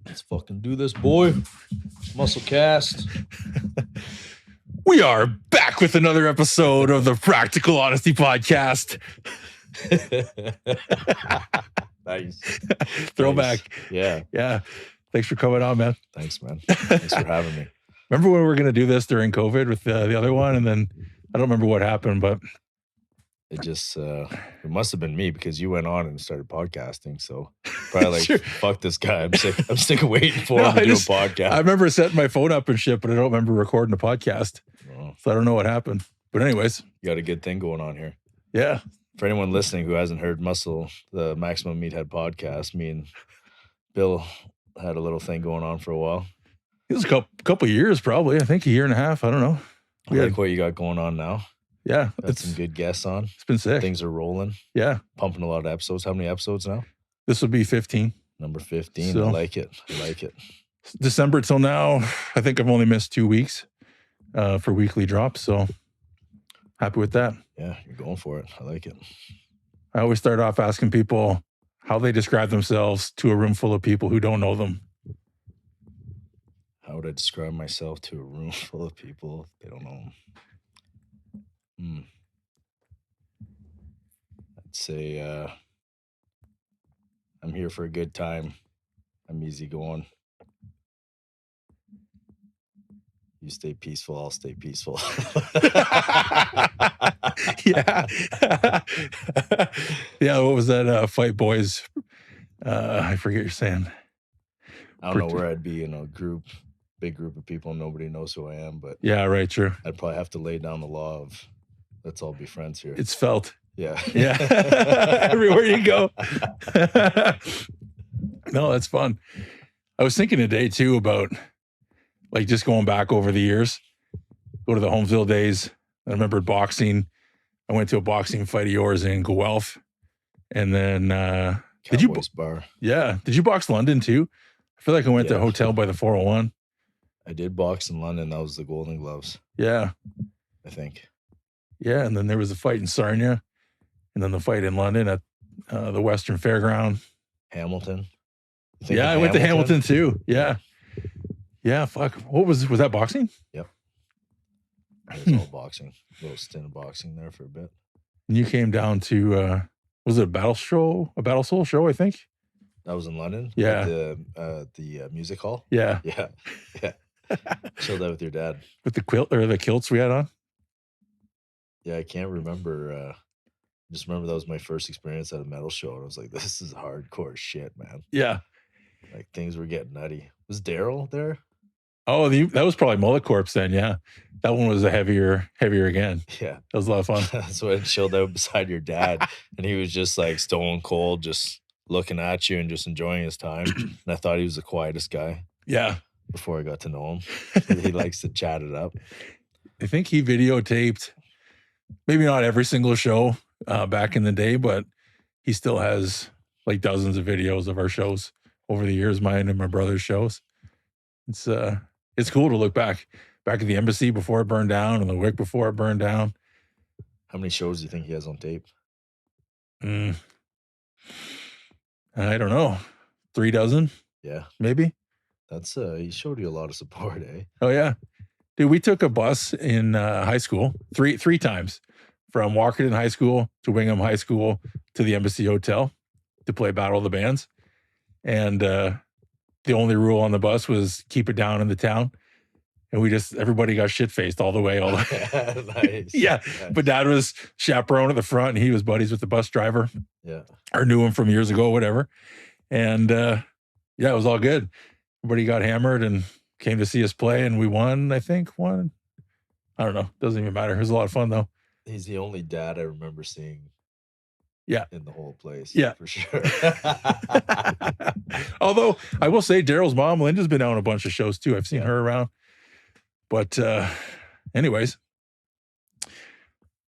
Let's fucking do this, boy. Muscle cast. We are back with another episode of the Practical Honesty Podcast. Nice. Throwback. Nice. Yeah. Thanks for coming on, man. Thanks, man. Thanks for having me. Remember when we were going to do this during COVID with the other one? And then I don't remember what happened, but it just, it must have been me because you went on and started podcasting. So probably like, Sure. Fuck this guy. I'm sick of waiting for him to do a podcast. I remember setting my phone up and shit, but I don't remember recording a podcast. Oh. So I don't know what happened. But anyways. You got a good thing going on here. Yeah. For anyone listening who hasn't heard the Maximum Meathead podcast, me and Bill had a little thing going on for a while. It was a couple of years, probably. I think a year and a half. I don't know. What you got going on now. Yeah. Got some good guests on. It's been sick. Things are rolling. Yeah. Pumping a lot of episodes. How many episodes now? This will be 15. Number 15. So, I like it. December till now, I think I've only missed 2 weeks for weekly drops. So happy with that. Yeah, you're going for it. I like it. I always start off asking people how they describe themselves to a room full of people who don't know them. How would I describe myself to a room full of people they don't know them? I'd say I'm here for a good time. I'm easygoing. You stay peaceful, I'll stay peaceful. Yeah. Yeah, what was that? Fight Boys. I forget you're saying. I don't know where I'd be in a big group of people. Nobody knows who I am, but yeah, right, true. I'd probably have to lay down the law of let's all be friends here. It's felt. Yeah. Yeah. Everywhere you go. No, that's fun. I was thinking today too about like just going back over the years, go to the Holmesville days. I remembered boxing. I went to a boxing fight of yours in Guelph. And then Cowboys bar. Yeah. Did you box London too? I feel like I went to a hotel by the 401. I did box in London. That was the Golden Gloves. Yeah. I think. Yeah. And then there was a fight in Sarnia. And then the fight in London at the Western Fairground. Hamilton. Yeah, I went to Hamilton too. Yeah. Yeah, fuck. What was that boxing? Yep. It was all boxing. A little stint of boxing there for a bit. And you came down to was it a Battle Soul show, I think? That was in London? Yeah. At the music hall? Yeah. Yeah. Yeah. Chilled out with your dad. With the kilts we had on? Yeah, I can't remember. Just remember that was my first experience at a metal show. And I was like, this is hardcore shit, man. Yeah. Like things were getting nutty. Was Daryl there? Oh, that was probably Mullet Corpse then, yeah. That one was a heavier again. Yeah. That was a lot of fun. So I chilled out beside your dad and he was just like stone cold, just looking at you and just enjoying his time. And I thought he was the quietest guy. Yeah. Before I got to know him. He likes to chat it up. I think he videotaped, maybe not every single show back in the day, but he still has like dozens of videos of our shows over the years, mine and my brother's shows. It's cool to look back at the embassy before it burned down and the WIC before it burned down. How many shows do you think he has on tape? I don't know. 3 dozen? Yeah. Maybe. That's he showed you a lot of support, eh? Oh yeah. Dude, we took a bus in high school three times from Walkerton High School to Wingham High School to the Embassy Hotel to play Battle of the Bands. And the only rule on the bus was keep it down in the town. And everybody got shit-faced all the way. Nice. Yeah. Nice. But Dad was chaperone at the front and he was buddies with the bus driver. Yeah. Or knew him from years ago, whatever. And yeah, it was all good. Everybody got hammered and came to see us play and we won, I think. I don't know. Doesn't even matter. It was a lot of fun though. He's the only dad I remember seeing. Yeah. In the whole place. Yeah. For sure. Although I will say Daryl's mom, Linda's been on a bunch of shows too. I've seen her around. But anyways.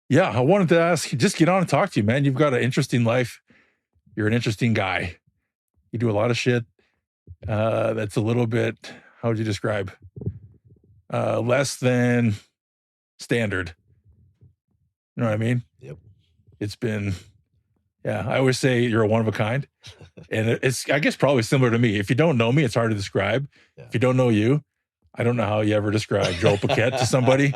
Yeah, I wanted to ask, just get on and talk to you, man. You've got an interesting life. You're an interesting guy. You do a lot of shit that's a little bit, how would you describe? Less than standard. You know what I mean? Yep. It's been Yeah, I always say you're a one of a kind. And it's, I guess, probably similar to me. If you don't know me, it's hard to describe. Yeah. If you don't know you, I don't know how you ever describe Joel Paquette to somebody.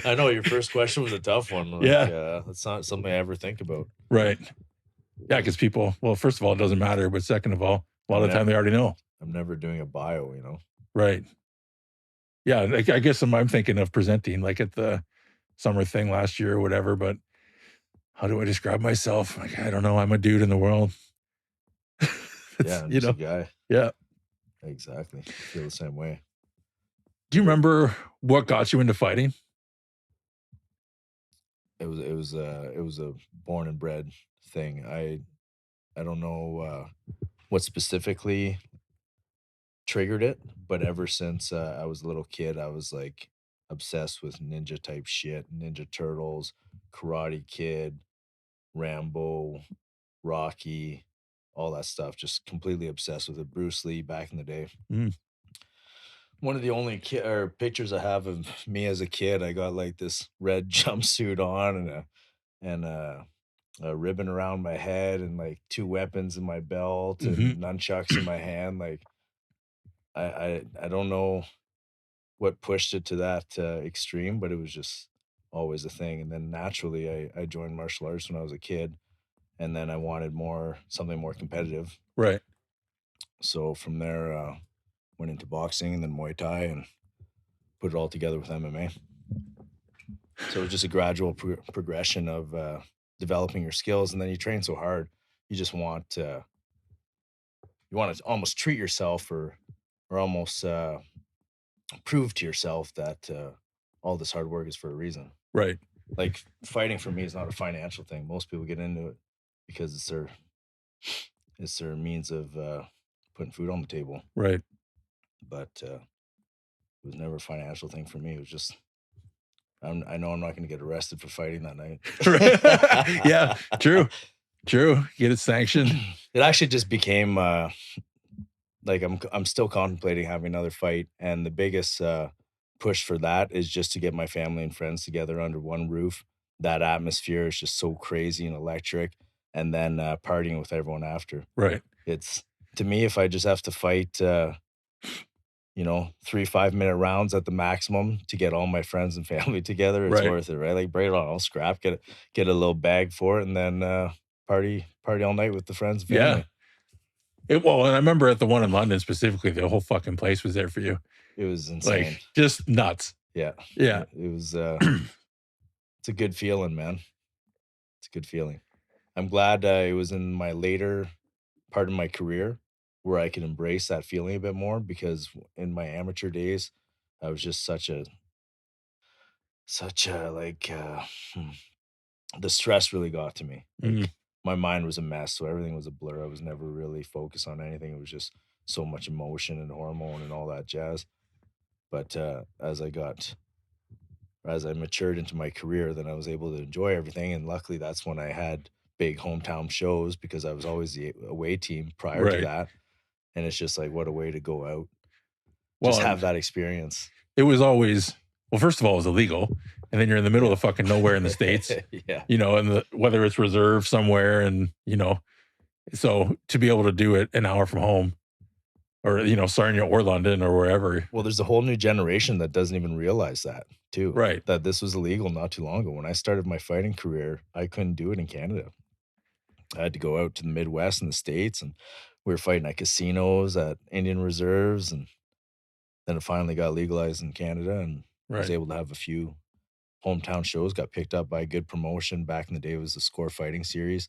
I know your first question was a tough one. Like, Yeah. that's not something I ever think about. Right. Yeah, because people, well, first of all, it doesn't matter. But second of all, a lot of the time they already know. I'm never doing a bio, you know? Right. Yeah. Like, I guess I'm thinking of presenting like at the summer thing last year or whatever. But how do I describe myself? Like, I don't know. I'm a dude in the world. Yeah, I'm you just know, a guy. yeah. Exactly. I feel the same way. Do you remember what got you into fighting? It was a born and bred thing. I don't know what specifically triggered it, but ever since I was a little kid, I was like obsessed with ninja type shit, Ninja Turtles, Karate Kid, Rambo, Rocky, all that stuff. Just completely obsessed with it. Bruce Lee back in the day. Mm. One of the only pictures I have of me as a kid, I got like this red jumpsuit on and a ribbon around my head and like two weapons in my belt and nunchucks in my hand. Like I don't know what pushed it to that extreme, but it was just always a thing. And then naturally, I joined martial arts when I was a kid, and then I wanted something more competitive. Right. So from there, went into boxing and then Muay Thai and put it all together with MMA. So it was just a gradual progression of developing your skills, and then you train so hard, you just want to almost treat yourself or almost prove to yourself that all this hard work is for a reason. Right. Like fighting for me is not a financial thing. Most people get into it because it's their means of putting food on the table. Right. But it was never a financial thing for me. It was just I know I'm not going to get arrested for fighting that night. Yeah, true. Get it sanctioned. It actually just became like I'm still contemplating having another fight, and the biggest push for that is just to get my family and friends together under one roof. That atmosphere is just so crazy and electric, and then partying with everyone after. Right. It's to me, if I just have to fight, 3 5-minute rounds at the maximum to get all my friends and family together, it's Right. worth it, right? Like bring it on, I'll scrap, get a little bag for it, and then party all night with the friends and family. Yeah. Well, and I remember at the one in London specifically, the whole fucking place was there for you. It was insane. Like just nuts. Yeah. Yeah. It was it's a good feeling, man. It's a good feeling. I'm glad it was in my later part of my career where I could embrace that feeling a bit more, because in my amateur days, I was just such a like the stress really got to me. Like my mind was a mess, so everything was a blur. I was never really focused on anything. It was just so much emotion and hormone and all that jazz. But as I matured into my career, then I was able to enjoy everything. And luckily, that's when I had big hometown shows, because I was always the away team prior to that. And it's just like, what a way to go out. Just have that experience. It was always, well, first of all, it was illegal. And then you're in the middle of fucking nowhere in the States. Yeah. And whether it's reserved somewhere and, so to be able to do it an hour from home or, Sarnia or London or wherever. Well, there's a whole new generation that doesn't even realize that too. Right. That this was illegal not too long ago. When I started my fighting career, I couldn't do it in Canada. I had to go out to the Midwest and the States, and we were fighting at casinos, at Indian reserves, and then it finally got legalized in Canada, and I was able to have a few hometown shows, got picked up by a good promotion. Back in the day, it was the Score Fighting Series,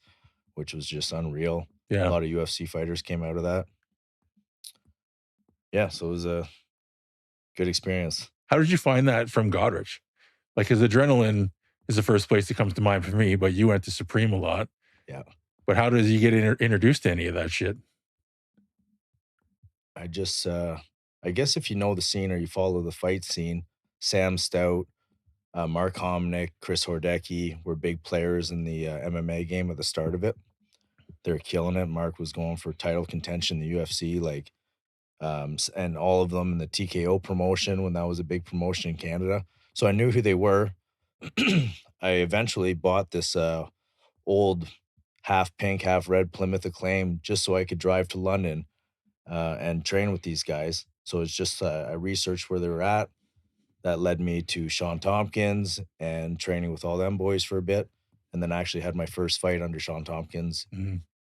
which was just unreal. Yeah. A lot of UFC fighters came out of that. Yeah, so it was a good experience. How did you find that from Goderich? Like, because adrenaline is the first place that comes to mind for me, but you went to Supreme a lot. Yeah. But how does you get introduced to any of that shit? I just, I guess if you know the scene or you follow the fight scene, Sam Stout, Mark Homnick, Chris Hordecki were big players in the MMA game at the start of it. They're killing it. Mark was going for title contention in the UFC, like, and all of them in the TKO promotion when that was a big promotion in Canada. So I knew who they were. I eventually bought this old half pink, half red Plymouth Acclaim just so I could drive to London and train with these guys. So it's just I researched where they were at. That led me to Sean Tompkins and training with all them boys for a bit. And then I actually had my first fight under Sean Tompkins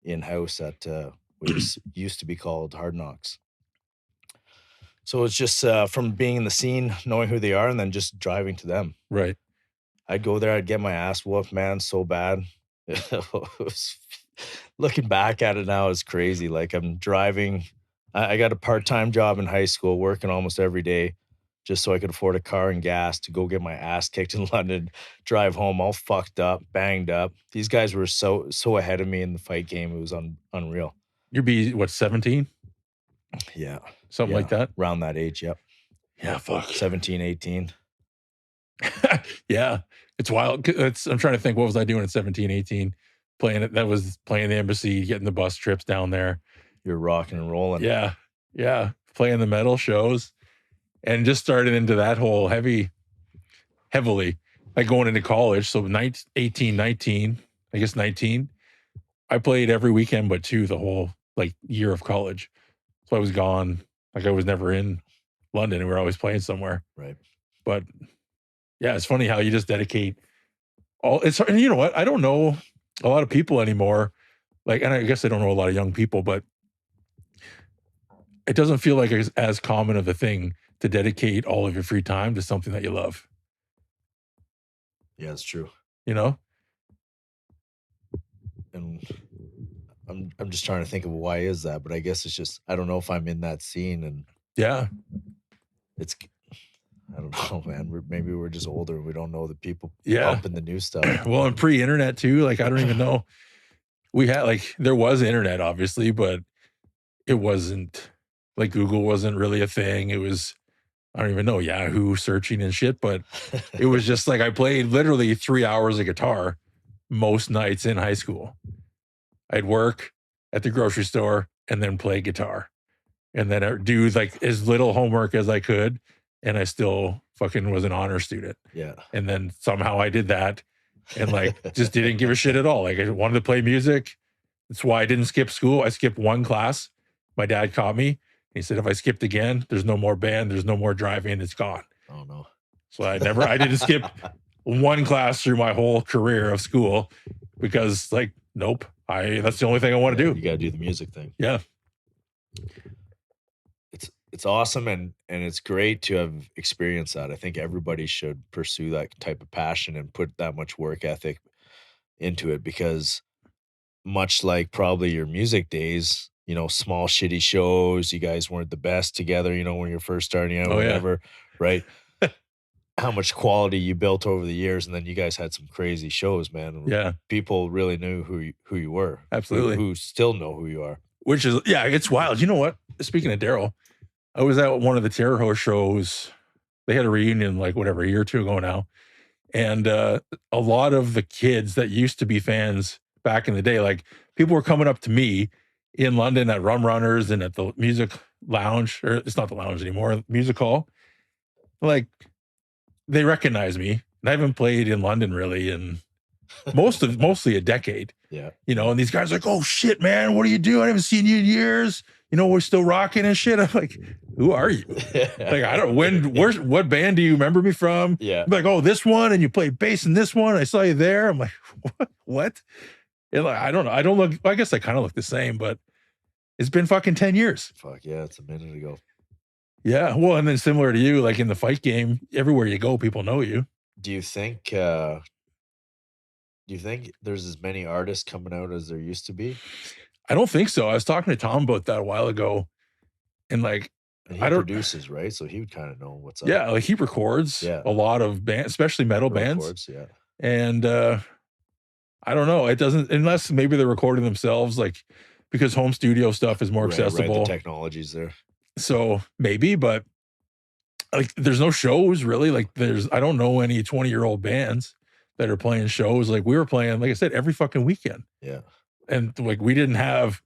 in-house at what used to be called Hard Knocks. So it's just from being in the scene, knowing who they are, and then just driving to them. Right. I'd go there, I'd get my ass whooped, man, so bad. Looking back at it now is crazy. Like I'm driving. I got a part-time job in high school, working almost every day, just so I could afford a car and gas to go get my ass kicked in London, drive home all fucked up, banged up. These guys were so ahead of me in the fight game. It was unreal. You'd be, what, 17? Yeah. Something like that? Around that age, yep. Yeah, fuck. 17, 18. Yeah. It's wild. I'm trying to think, what was I doing at 17, 18? That was playing the embassy, getting the bus trips down there. You're rocking and rolling. Yeah. Yeah. Playing the metal shows. And just started into that whole heavily, like going into college. So 18, 19, I guess 19, I played every weekend but two the whole like year of college. So I was gone. Like I was never in London and we were always playing somewhere. Right. But yeah, it's funny how you just dedicate and you know what? I don't know a lot of people anymore. Like, and I guess I don't know a lot of young people, but it doesn't feel like it's as common of a thing to dedicate all of your free time to something that you love. Yeah, it's true. You know? And I'm just trying to think of why is that, but I guess it's just I don't know if I'm in that scene and yeah. It's I don't know, man. Maybe we're just older and we don't know the people yeah. pumping the new stuff. Well, and pre-internet too. Like I don't even know. We had there was internet obviously, but it wasn't like Google wasn't really a thing. It was I don't even know, Yahoo searching and shit, but it was just like I played literally 3 hours of guitar most nights in high school. I'd work at the grocery store and then play guitar and then I'd do like as little homework as I could. And I still fucking was an honor student. Yeah. And then somehow I did that and like just didn't give a shit at all. Like I wanted to play music. That's why I didn't skip school. I skipped one class. My dad caught me. He said, if I skipped again, there's no more band, there's no more driving, it's gone. Oh no. So I didn't skip one class through my whole career of school because like, nope, that's the only thing I want to do. You got to do the music thing. Yeah. It's awesome and it's great to have experienced that. I think everybody should pursue that type of passion and put that much work ethic into it because much like probably your music days, you know, small shitty shows, you guys weren't the best together, you know, when you're first starting out or whatever, right? How much quality you built over the years, and then you guys had some crazy shows, man. Yeah. People really knew who you were. Absolutely. Who still know who you are. Which is, yeah, it's wild. You know what? Speaking of Daryl, I was at one of the Terror Host shows. They had a reunion like whatever, a year or two ago now. And a lot of the kids that used to be fans back in the day, like people were coming up to me in London at Rum Runners and at the music lounge, or it's not the lounge anymore, music hall. Like they recognize me. And I haven't played in London really in mostly a decade. Yeah. You know, and these guys are like, oh shit, man, what are you doing? I haven't seen you in years. You know, we're still rocking and shit. I'm like, who are you? Like, I don't what band do you remember me from? Yeah. I'm like, oh, this one, and you play bass in this one. I saw you there. I'm like, what? And like, I don't know. I don't look, I guess I kind of look the same, but it's been fucking 10 years. Fuck yeah, it's a minute ago. Yeah. Well, and then similar to you, like in the fight game, everywhere you go, people know you. Do you think there's as many artists coming out as there used to be? I don't think so. I was talking to Tom about that a while ago. And like, and he produces, right? So he would kind of know what's up. Yeah, like he records a lot of bands, especially metal bands. Records, yeah. And I don't know. It doesn't, unless maybe they're recording themselves, like because home studio stuff is more accessible. Right, the technology's there. So maybe, but like there's no shows really. Like I don't know any 20-year-old bands that are playing shows. Like we were playing, like I said, every fucking weekend. Yeah. And like we didn't have,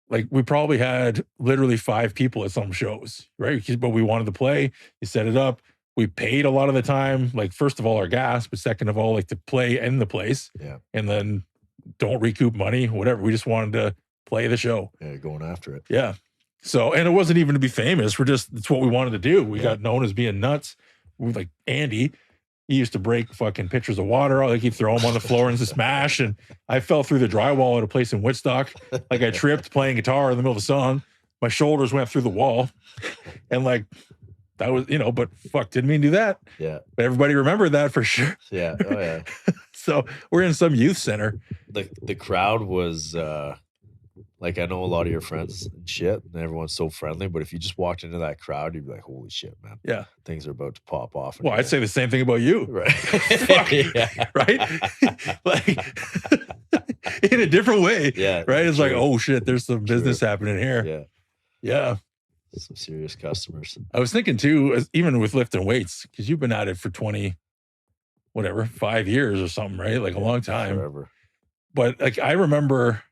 like we probably had literally 5 people at some shows, right? But we wanted to play. You set it up. We paid a lot of the time, like first of all our gas, but second of all, like to play in the place. Yeah. And then don't recoup money, whatever. We just wanted to play the show. Yeah, going after it. Yeah. So, and it wasn't even to be famous. It's what we wanted to do. We got known as being nuts. We like Andy. He used to break fucking pitchers of water. Like he'd throw them on the floor and smash. And I fell through the drywall at a place in Woodstock. Like I tripped playing guitar in the middle of the song. My shoulders went through the wall. And like, that was, but fuck, didn't mean to do that. Yeah. But everybody remembered that for sure. Yeah. Oh, yeah. So we're in some youth center. The crowd was, like, I know a lot of your friends and shit, and everyone's so friendly, but if you just walked into that crowd, you'd be like, holy shit, man. Yeah. Things are about to pop off. Well, I'd say the same thing about you. Right. Fuck. Yeah. Right? Like, in a different way. Yeah. Right? It's true. like, oh shit, there's some business happening here. Yeah. Yeah. Some serious customers. I was thinking too, even with lifting weights, because you've been at it for 5 years or something, right? Like a long time. Forever. But like, I remember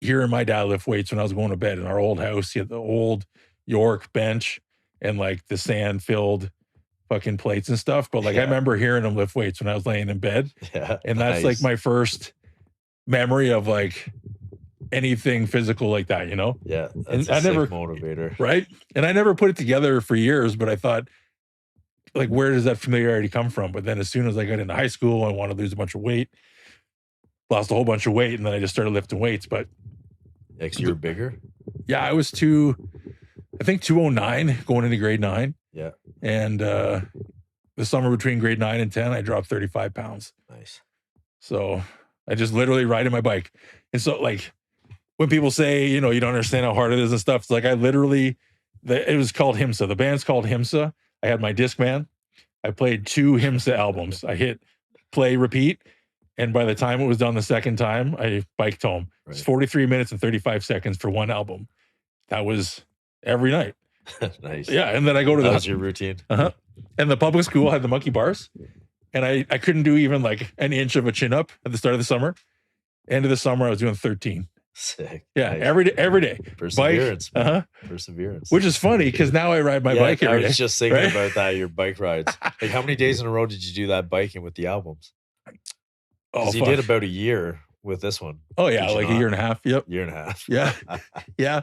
hearing my dad lift weights when I was going to bed in our old house. He had the old York bench and like the sand filled fucking plates and stuff. But like, I remember hearing him lift weights when I was laying in bed. Yeah. And that's like my first memory of like anything physical like that, Yeah. And That's a sick motivator. Right. And I never put it together for years, but I thought, like, where does that familiarity come from? But then as soon as I got into high school, I wanted to lose a bunch of weight, lost a whole bunch of weight, and then I just started lifting weights. But Yeah, 'cause you were bigger? yeah, I was 209 going into grade 9. Yeah. And the summer between grade 9 and 10, I dropped 35 pounds. Nice. So I just literally riding my bike. And so like when people say, you don't understand how hard it is and stuff, it's like I literally, it was called HIMSA. The band's called HIMSA. I had my Discman. I played 2 HIMSA albums. I hit play, repeat. And by the time it was done the second time, I biked home. Right. It's 43 minutes and 35 seconds for one album. That was every night. Nice. Yeah. And then I go to that was your routine. Uh-huh. And the public school had the monkey bars. And I couldn't do even like an inch of a chin up at the start of the summer. End of the summer, I was doing 13. Sick. Yeah. Nice. Every day. Perseverance. Bike. Uh-huh. Perseverance. Which is funny because now I ride my bike every day. I was just thinking about that, your bike rides. Like how many days in a row did you do that biking with the albums? Oh, you did about a year with this one. Oh yeah, like a year and a half. Yep. Year and a half. Yeah. Yeah.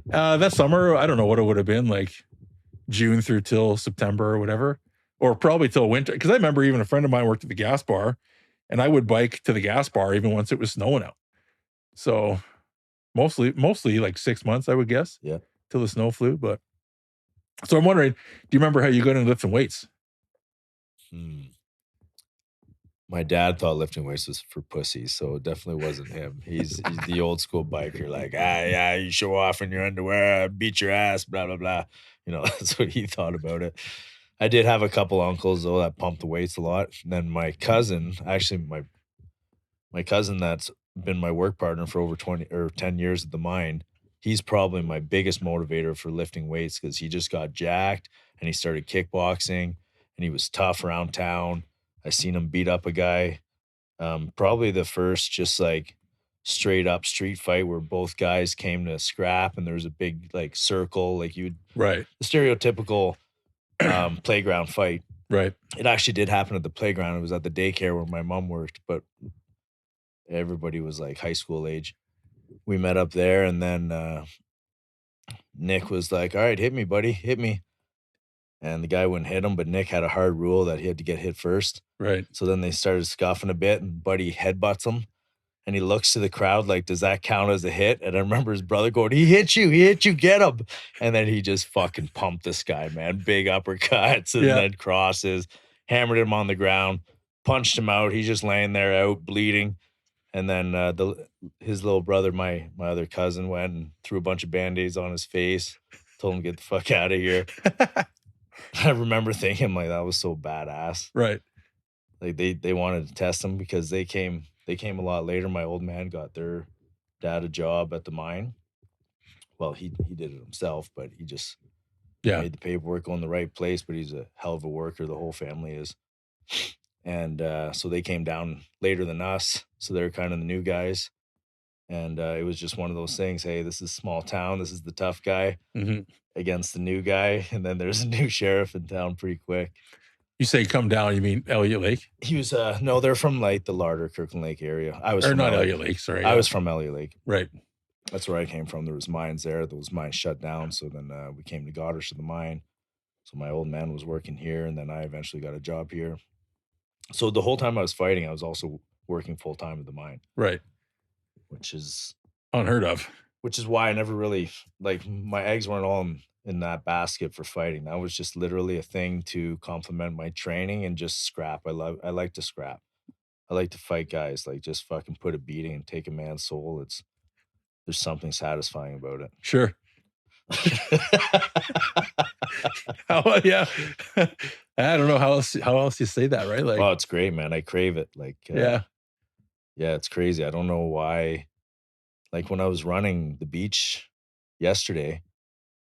That summer, I don't know what it would have been, like June through till September or whatever. Or probably till winter. Because I remember even a friend of mine worked at the gas bar and I would bike to the gas bar even once it was snowing out. So mostly like 6 months, I would guess. Yeah. Till the snow flew. But so I'm wondering, do you remember how you got into lifting weights? My dad thought lifting weights was for pussies, so it definitely wasn't him. He's the old school biker, like, yeah, you show off in your underwear, beat your ass, blah, blah, blah. That's what he thought about it. I did have a couple uncles, though, that pumped the weights a lot. And then my cousin, actually, my cousin that's been my work partner for over 10 years at the mine, he's probably my biggest motivator for lifting weights because he just got jacked and he started kickboxing and he was tough around town. I seen him beat up a guy. Probably the first just like straight up street fight where both guys came to scrap and there was a big like circle, like right. The stereotypical playground fight. Right. It actually did happen at the playground. It was at the daycare where my mom worked, but everybody was like high school age. We met up there and then Nick was like, all right, hit me, buddy, hit me. And the guy wouldn't hit him, but Nick had a hard rule that he had to get hit first. Right. So then they started scuffing a bit, and Buddy headbutts him. And he looks to the crowd like, does that count as a hit? And I remember his brother going, he hit you, get him. And then he just fucking pumped this guy, man. Big uppercuts and then crosses, hammered him on the ground, punched him out. He's just laying there out, bleeding. And then his little brother, my other cousin, went and threw a bunch of Band-Aids on his face, told him to get the fuck out of here. I remember thinking like that was so badass. Right. Like they wanted to test him because they came a lot later. My old man got their dad a job at the mine. Well, he did it himself, but he just made the paperwork go in the right place, but he's a hell of a worker. The whole family is. And so they came down later than us. So they're kind of the new guys. And it was just one of those things. Hey, this is small town. This is the tough guy against the new guy. And then there's a new sheriff in town pretty quick. You say come down, you mean Elliott Lake? He was no, they're from like the Larder, Kirkland Lake area. I was Or from not Elliott Lake, sorry. I was from Elliott Lake. Right. That's where I came from. There was mines there. Those mines shut down. So then we came to Goderich to the mine. So my old man was working here, and then I eventually got a job here. So the whole time I was fighting, I was also working full time at the mine. Right. Which is unheard of. Which is why I never really, like, my eggs weren't all in that basket for fighting. That was just literally a thing to complement my training and just scrap. I like to scrap. I like to fight guys, like just fucking put a beating and take a man's soul. There's something satisfying about it. Sure. Yeah. I don't know how else you say that, right? Like, oh, it's great, man. I crave it. Like, yeah, it's crazy. I don't know why. Like when I was running the beach yesterday,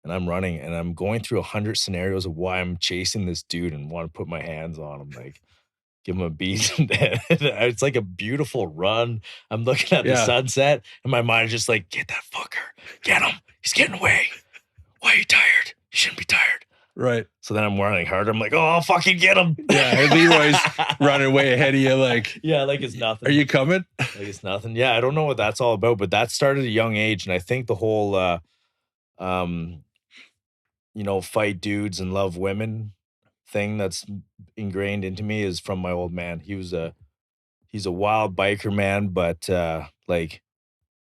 and I'm running and I'm going through 100 scenarios of why I'm chasing this dude and want to put my hands on him, like give him a beat. It's like a beautiful run. I'm looking at the sunset and my mind is just like, get that fucker, get him. He's getting away. Why are you tired? You shouldn't be tired. Right. So then I'm running harder. I'm like, oh, I'll fucking get him. Yeah, Leroy's running way ahead of you. Like, yeah, like it's nothing. Are you coming? Like it's nothing. Yeah, I don't know what that's all about, but that started at a young age. And I think the whole, fight dudes and love women thing that's ingrained into me is from my old man. He's a wild biker man, but like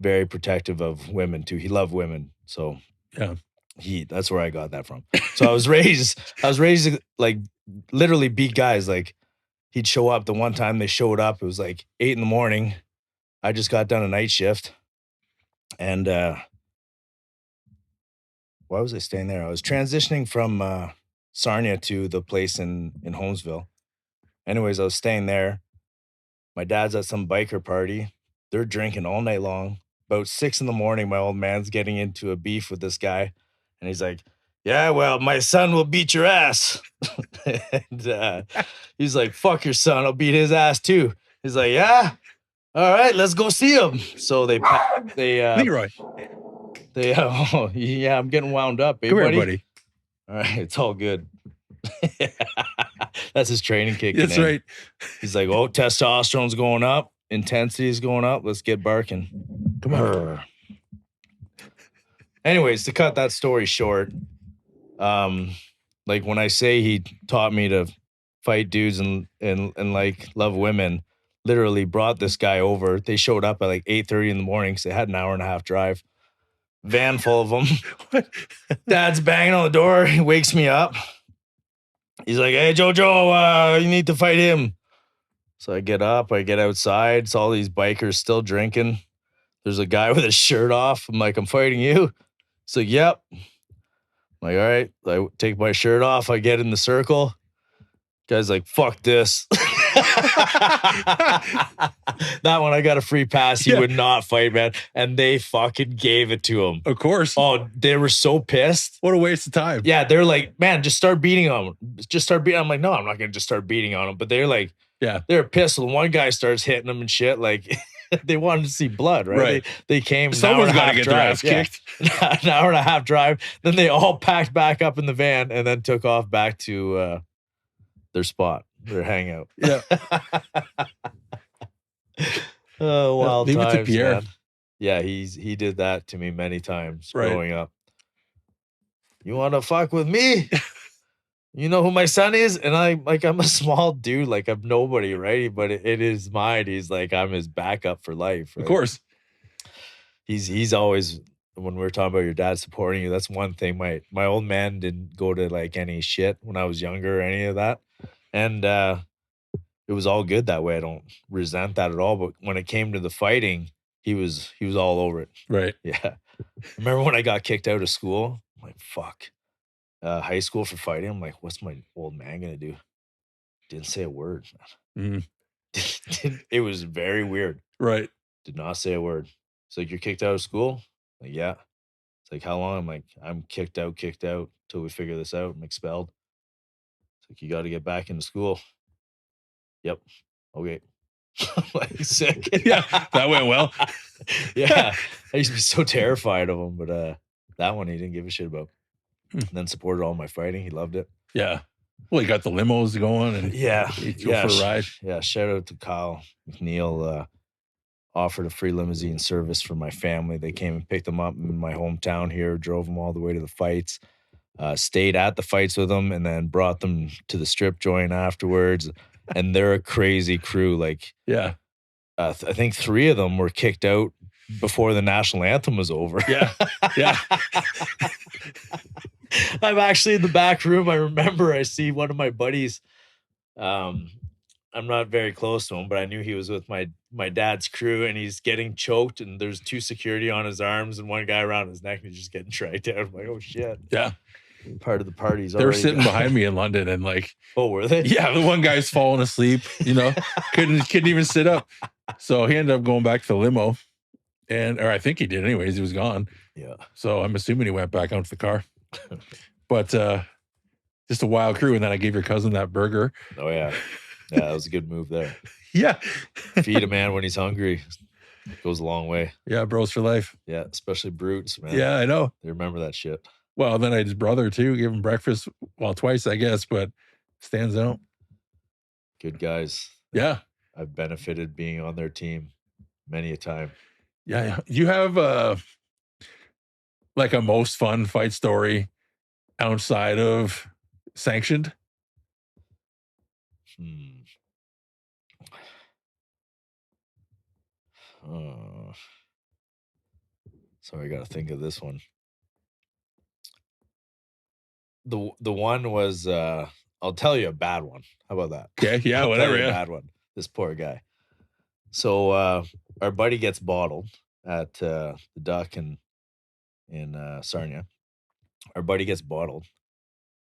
very protective of women too. He loved women. So yeah. That's where I got that from. So I was raised to like literally beat guys. Like he'd show up. The one time they showed up, it was like 8 a.m. I just got done a night shift. And why was I staying there? I was transitioning from Sarnia to the place in Holmesville. Anyways, I was staying there. My dad's at some biker party. They're drinking all night long. About 6 a.m, my old man's getting into a beef with this guy. And he's like, yeah, well, my son will beat your ass. And he's like, fuck your son. I'll beat his ass too. He's like, yeah. All right, let's go see him. So they Leroy. Yeah, I'm getting wound up. Come here, buddy. All right, it's all good. That's his training kick. That's right. He's like, oh, testosterone's going up. Intensity's going up. Let's get barking. Come on. Anyways, to cut that story short, like when I say he taught me to fight dudes and like love women, literally brought this guy over. They showed up at like 8:30 in the morning because they had an hour and a half drive. Van full of them. Dad's banging on the door. He wakes me up. He's like, hey, Jojo, you need to fight him. So I get up. I get outside. It's all these bikers still drinking. There's a guy with his shirt off. I'm like, I'm fighting you. He's like, yep. I'm like, all right. I take my shirt off. I get in the circle. Guy's like, fuck this. That one, I got a free pass. He would not fight, man. And they fucking gave it to him. Of course. Oh, they were so pissed. What a waste of time. Yeah, they're like, man, just start beating on him. Just start beating. I'm like, no, I'm not going to just start beating on him. But they're like, they're pissed. And one guy starts hitting them and shit. Like, they wanted to see blood, right? They came. Someone's got to get their ass kicked. An hour and a half drive. Then they all packed back up in the van and then took off back to their spot, their hangout. Yeah. Oh, wild Leave times, it to Pierre. man. Yeah, he did that to me many times growing up. You want to fuck with me? You know who my son is? And I'm a small dude, like I'm nobody, right? But it is mine. He's like, I'm his backup for life. Right? Of course. He's always, when we're talking about your dad supporting you, that's one thing. My old man didn't go to like any shit when I was younger or any of that. And it was all good that way. I don't resent that at all. But when it came to the fighting, he was all over it. Right. Yeah. Remember when I got kicked out of school? I'm like, fuck. High school for fighting. I'm like, what's my old man gonna do? Didn't say a word. It was very weird. Right. Did not say a word. It's like, you're kicked out of school? Like, yeah. It's like, how long? I'm like, I'm kicked out till we figure this out. I'm expelled. It's like, you got to get back into school. Yep. Okay. Like, sick. Yeah, that went well. Yeah. I used to be so terrified of him, but that one he didn't give a shit about. And then supported all my fighting. He loved it. Yeah. Well, he got the limos going and Yeah. he'd go for a ride. Yeah. Shout out to Kyle McNeil. Offered a free limousine service for my family. They came and picked them up in my hometown here, drove them all the way to the fights, stayed at the fights with them, and then brought them to the strip joint afterwards. And they're a crazy crew. Like, Yeah. I think 3 of them were kicked out before the national anthem was over. Yeah. Yeah. I'm actually in the back room. I remember I see one of my buddies. I'm not very close to him, but I knew he was with my dad's crew, and he's getting choked, and there's 2 security on his arms and 1 guy around his neck, and he's just getting dragged out. I'm like, oh shit. Yeah. Part of the party's They were sitting behind me in London, and like, oh, were they? yeah, the one guy's falling asleep, you know, couldn't even sit up. So he ended up going back to the limo, or I think he did anyways. He was gone. Yeah. So I'm assuming he went back out to the car. But just a wild crew. And then I gave your cousin that burger. Oh yeah. Yeah, that was a good move there. Yeah. Feed a man when he's hungry. Goes a long way. Yeah, bros for life. Yeah, especially brutes, man. Yeah, I know. They remember that shit. Well, then I had his brother too, gave him breakfast. Well, twice, I guess, but stands out. Good guys. Yeah. I've benefited being on their team many a time. Yeah. You have like a most fun fight story outside of sanctioned? Sorry, I got to think of this one. The one was I'll tell you a bad one. How about that? Okay, yeah, whatever. Yeah, bad one. This poor guy. So our buddy gets bottled at the Duck in Sarnia. Our buddy gets bottled.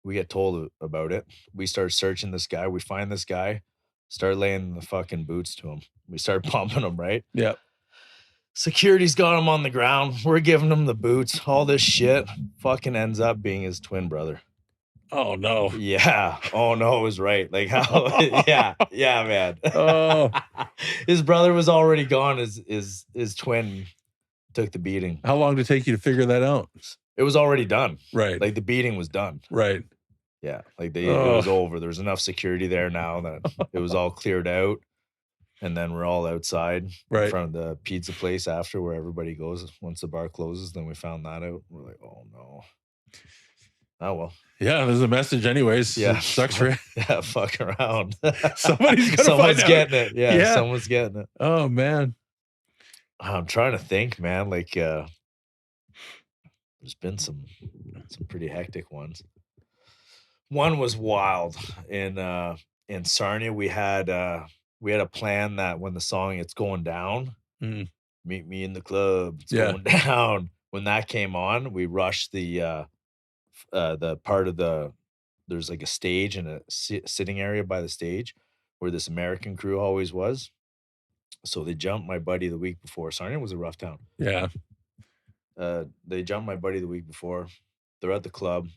We get told about it. We start searching this guy. We find this guy. Start laying the fucking boots to him. We start pumping him, right? Yeah. Security's got him on the ground. We're giving him the boots. All this shit fucking ends up being his twin brother. Oh no. Yeah. Oh no, it was right. Like how? Yeah. Yeah, man. Oh. His brother was already gone. His twin took the beating. How long did it take you to figure that out? It was already done. Right. Like the beating was done. Right. Yeah. Like it was over. There was enough security there now that it was all cleared out. And then we're all outside in front of the pizza place after where everybody goes. Once the bar closes, then we found that out. We're like, oh no. Oh well. Yeah, there's a message anyways. Yeah. It sucks for yeah, fuck around. Someone's getting it. Yeah, someone's getting it. Oh man. I'm trying to think, man. Like there's been some pretty hectic ones. One was wild. In Sarnia, we had a plan that when the song It's Going Down, meet me in the club, it's going down. When that came on, we rushed the part of there's like a stage and a sitting area by the stage where this American crew always was. So they jumped my buddy the week before. Sarnia was a rough town. Yeah. They jumped my buddy the week before. They're at the club,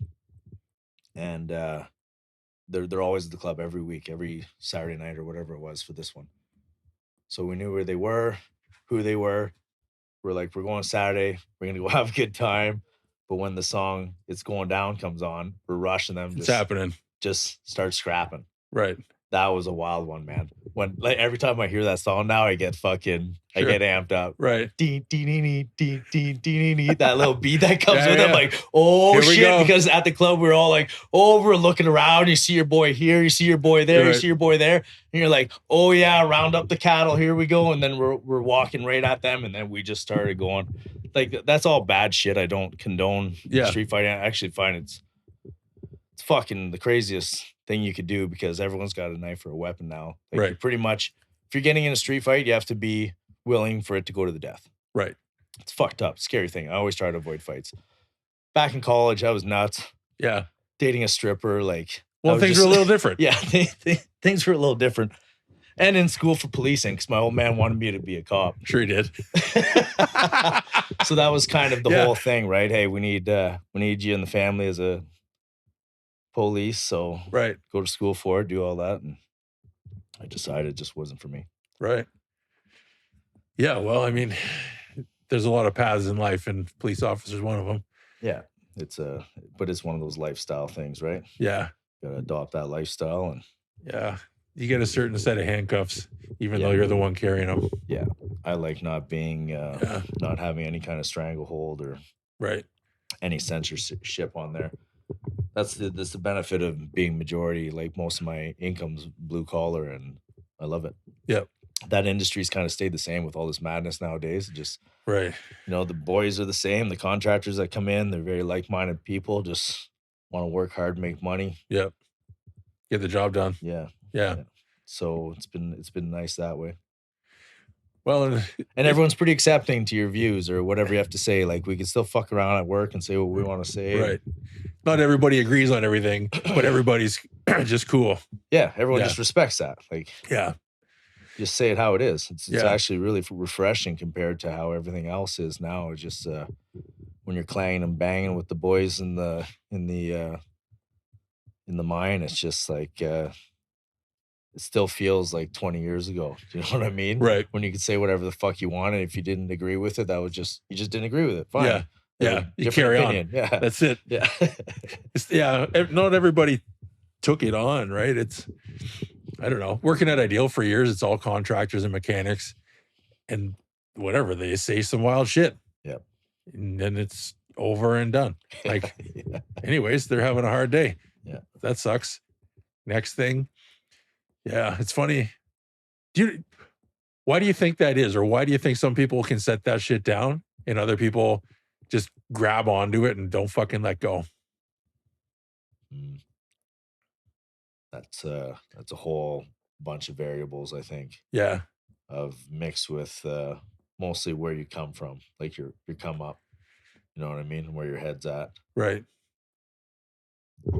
and they're always at the club every week, every Saturday night or whatever it was for this one. So we knew where they were, who they were. We're like, we're going Saturday. We're gonna go have a good time. But when the song It's Going Down comes on, we're rushing them. It's happening. Just start scrapping. Right. That was a wild one, man. When like every time I hear that song now, I get I get amped up. Right. That little beat that comes with it. I'm like, oh shit. Because at the club, we're all like, oh, we're looking around. You see your boy here, you see your boy there, you see your boy there. And you're like, oh yeah, round up the cattle. Here we go. And then we're walking right at them. And then we just started going. Like, that's all bad shit. I don't condone street fighting. I actually find it's fucking the craziest thing you could do because everyone's got a knife or a weapon now. Like, you pretty much, if you're getting in a street fight, you have to be willing for it to go to the death. Right. It's fucked up. Scary thing. I always try to avoid fights. Back in college, I was nuts. Yeah. Dating a stripper, like. Well, things were a little different. Yeah, things were a little different. And in school for policing, because my old man wanted me to be a cop. Sure he did. So that was kind of the whole thing, right? Hey, we need you in the family as a police. So go to school for it, do all that. And I decided it just wasn't for me. Right. Yeah, well, I mean, there's a lot of paths in life, and police officer's one of them. Yeah, but it's one of those lifestyle things, right? Yeah. Gotta adopt that lifestyle. And Yeah. You get a certain set of handcuffs, even though Yeah. you're the one carrying them. yeah, I like not being, Yeah. not having any kind of stranglehold or Right. any censorship on there. That's the benefit of being majority. Like most of my income's blue collar, and I love it. Yep. That industry's kind of stayed the same with all this madness nowadays. Just, Right. the boys are the same. The contractors that come in, they're very like-minded people. Just want to work hard, make money. Yep. Get the job done. Yeah, Yeah. yeah. So it's been nice that way. Well, And everyone's pretty accepting to your views or whatever you have to say. Like we can still fuck around at work and say what we want to say. right. Not everybody agrees on everything, but everybody's just cool. Yeah, everyone Yeah. just respects that. Like Yeah. just say it how it is. It's Yeah. actually really refreshing compared to how everything else is now. It's just when you're clanging and banging with the boys in the mine, it's just like it still feels like 20 years ago. Do you know what I mean? Right. When you could say whatever the fuck you wanted. If you didn't agree with it, that was just you just didn't agree with it. Fine. Yeah. Yeah. You Different carry opinion. on. Yeah. That's it. Yeah. Yeah. Not everybody took it on, right? It's, I don't know. Working at Ideal for years, it's all contractors and mechanics and whatever. They say some wild shit. Yep. And then it's over and done. Like, Yeah. anyways, they're having a hard day. Yeah. That sucks. Next thing. Yeah. It's funny. Why do you think that is? Or why do you think some people can set that shit down and other people just grab onto it and don't fucking let go? Mm. That's a whole bunch of variables, I think, Yeah. of mixed with mostly where you come from, like your come up. You know what I mean? Where your head's at. Right.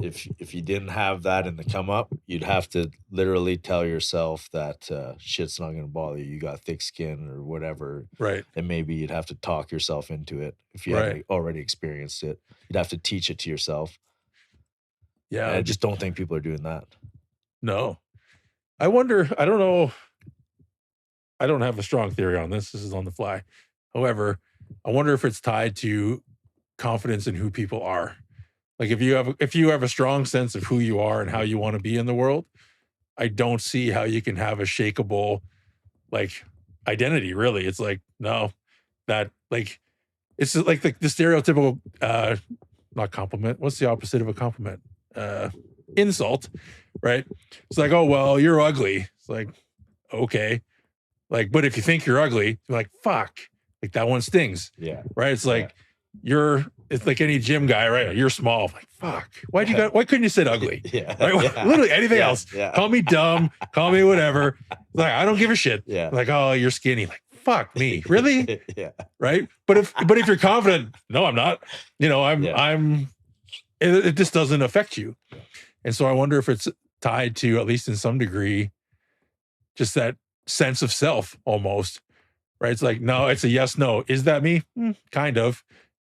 If you didn't have that in the come up, you'd have to literally tell yourself that shit's not going to bother you. You got thick skin or whatever. Right. And maybe you'd have to talk yourself into it if you Right. hadn't already experienced it. You'd have to teach it to yourself. Yeah. And I just don't think people are doing that. No. I wonder, I don't know. I don't have a strong theory on this. This is on the fly. However, I wonder if it's tied to confidence in who people are. Like if you have a strong sense of who you are and how you want to be in the world, I don't see how you can have a shakable like identity, really. It's like, no, that like it's like the stereotypical not compliment. What's the opposite of a compliment? Insult, right? It's like, oh well, you're ugly. It's like, okay. Like, but if you think you're ugly, you're like, fuck. Like that one stings. Yeah. Right. It's like it's like any gym guy, right? You're small. Like, fuck. Why couldn't you say ugly? Yeah. Right? Yeah. Literally anything else. Yeah. Call me dumb, call me whatever. Like, I don't give a shit. Yeah. Like, oh, you're skinny. Like, fuck me. Really? Yeah. Right. But if you're confident, no, I'm not. It just doesn't affect you. And so I wonder if it's tied to, at least in some degree, just that sense of self almost. Right. It's like, no, it's a yes, no. Is that me? Kind of.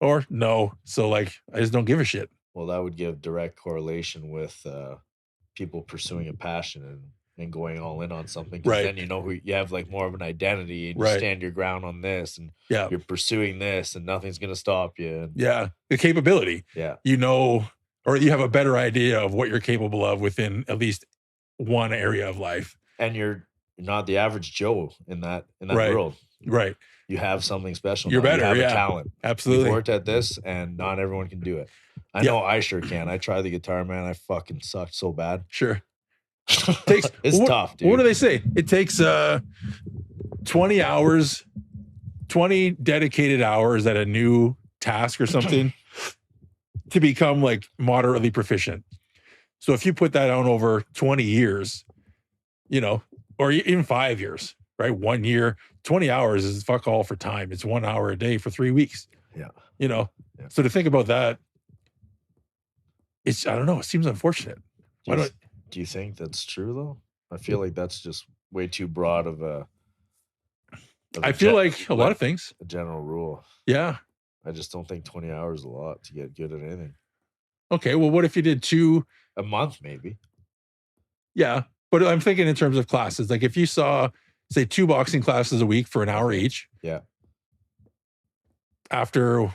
Or no. So like, I just don't give a shit. Well, that would give direct correlation with people pursuing a passion and going all in on something. Because then you know who you have, like more of an identity, and you stand your ground on this, and you're pursuing this, and nothing's gonna stop you. Yeah, the capability. Yeah, or you have a better idea of what you're capable of within at least one area of life. And you're not the average Joe in that world. Right. You have something special. You're better. You have a talent. Absolutely. You've worked at this, and not everyone can do it. I know I sure can. I tried the guitar, man. I fucking sucked so bad. Sure. It's tough, dude. What do they say? It takes 20 hours, 20 dedicated hours at a new task or something to become like moderately proficient. So if you put that on over 20 years, or even 5 years, right? 1 year, 20 hours is fuck all for time. It's 1 hour a day for 3 weeks. Yeah. So to think about that, I don't know. It seems unfortunate. Do you think that's true though? I feel like that's just way too broad of a. I feel like a lot of things. A general rule. Yeah. I just don't think 20 hours is a lot to get good at anything. Okay. Well, what if you did a month, maybe? Yeah. But I'm thinking in terms of classes. Like if you saw, say, 2 boxing classes a week for an hour each. Yeah. After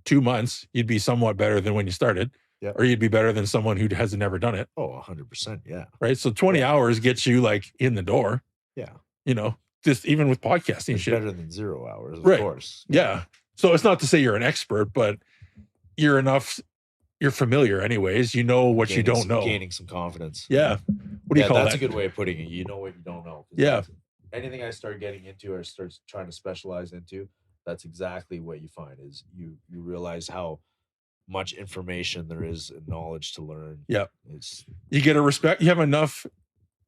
2 months, you'd be somewhat better than when you started. or you'd be better than someone who has never done it. Oh, 100%. Yeah. Right. So 20 hours gets you like in the door. Yeah. You know, just even with podcasting It's shit. better than 0 hours, of right. course. Yeah. So it's not to say you're an expert, but you're familiar anyways. You know what you don't know. Gaining some confidence. Yeah. What do you call that? That's a good way of putting it. You know what you don't know. Yeah. Anything I start getting into or start trying to specialize into, that's exactly what you find is you realize how much information there is and knowledge to learn. Yeah. You get a respect. You have enough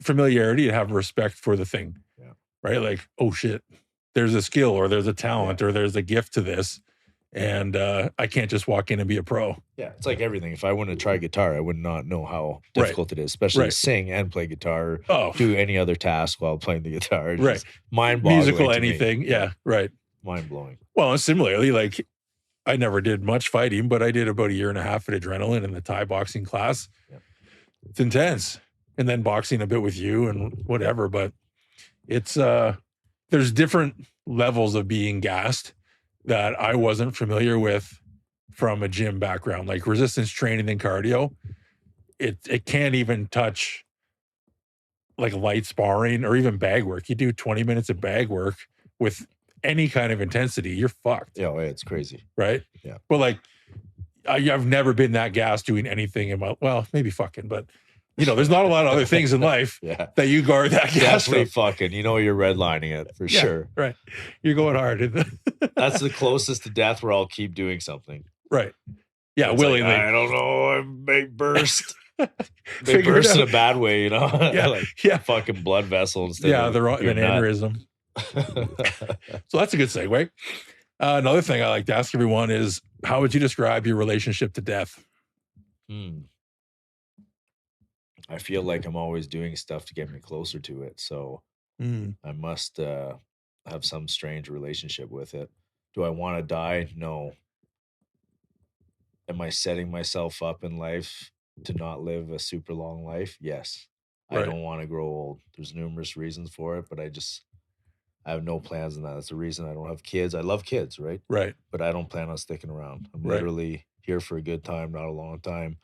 familiarity to have respect for the thing. Yeah. Right. Like, oh shit, there's a skill or there's a talent or there's a gift to this. And I can't just walk in and be a pro. Yeah. It's like everything. If I wouldn't try guitar, I would not know how difficult it is, especially to sing and play guitar, do any other task while playing the guitar. It's mind-boggling. Musical anything. Yeah. Right. Mind-blowing. Well, and similarly, like I never did much fighting, but I did about 1.5 years at Adrenaline in the Thai boxing class. Yeah. It's intense. And then boxing a bit with you and whatever, but it's there's different levels of being gassed that I wasn't familiar with from a gym background, like resistance training and cardio. It can't even touch like light sparring or even bag work. You do 20 minutes of bag work with any kind of intensity, you're fucked. Yeah, it's crazy. Right? Yeah. But like, I've never been that gassed doing anything in my, well, maybe fucking, but you know, there's not a lot of other things in life that you guard that gas. Definitely fucking, you know, you're redlining it for sure. Right. You're going hard. That's the closest to death where I'll keep doing something. Right. Yeah, it's willingly. Like, I don't know. I may burst. They burst in a bad way, you know? Yeah. Fucking blood vessel instead of an aneurysm. So that's a good segue. Another thing I like to ask everyone is, how would you describe your relationship to death? I feel like I'm always doing stuff to get me closer to it. So I must have some strange relationship with it. Do I want to die? No. Am I setting myself up in life to not live a super long life? Yes. Right. I don't want to grow old. There's numerous reasons for it, but I have no plans on that. That's the reason I don't have kids. I love kids, right? Right. But I don't plan on sticking around. I'm literally here for a good time, not a long time.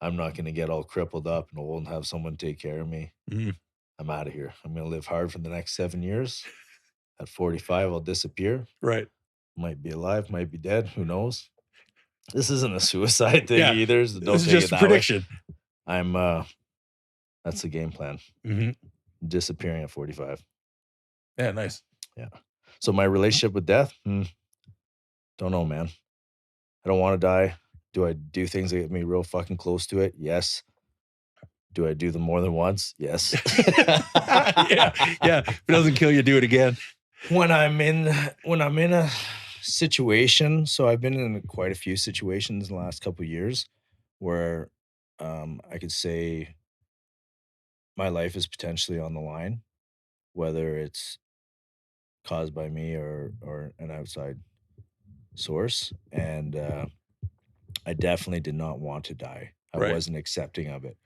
I'm not going to get all crippled up and old and have someone take care of me. I'm out of here. I'm going to live hard for the next 7 years. At 45, I'll disappear. Right. Might be alive, might be dead. Who knows? This isn't a suicide thing either. So this is just a prediction. That's the game plan. Disappearing at 45. Yeah, nice. Yeah. So my relationship with death, don't know, man. I don't want to die. Do I do things that get me real fucking close to it? Yes. Do I do them more than once? Yes. Yeah. If it doesn't kill you, do it again. When I'm in a situation, so I've been in quite a few situations in the last couple of years where I could say my life is potentially on the line, whether it's caused by me or an outside source. And I definitely did not want to die. I wasn't accepting of it.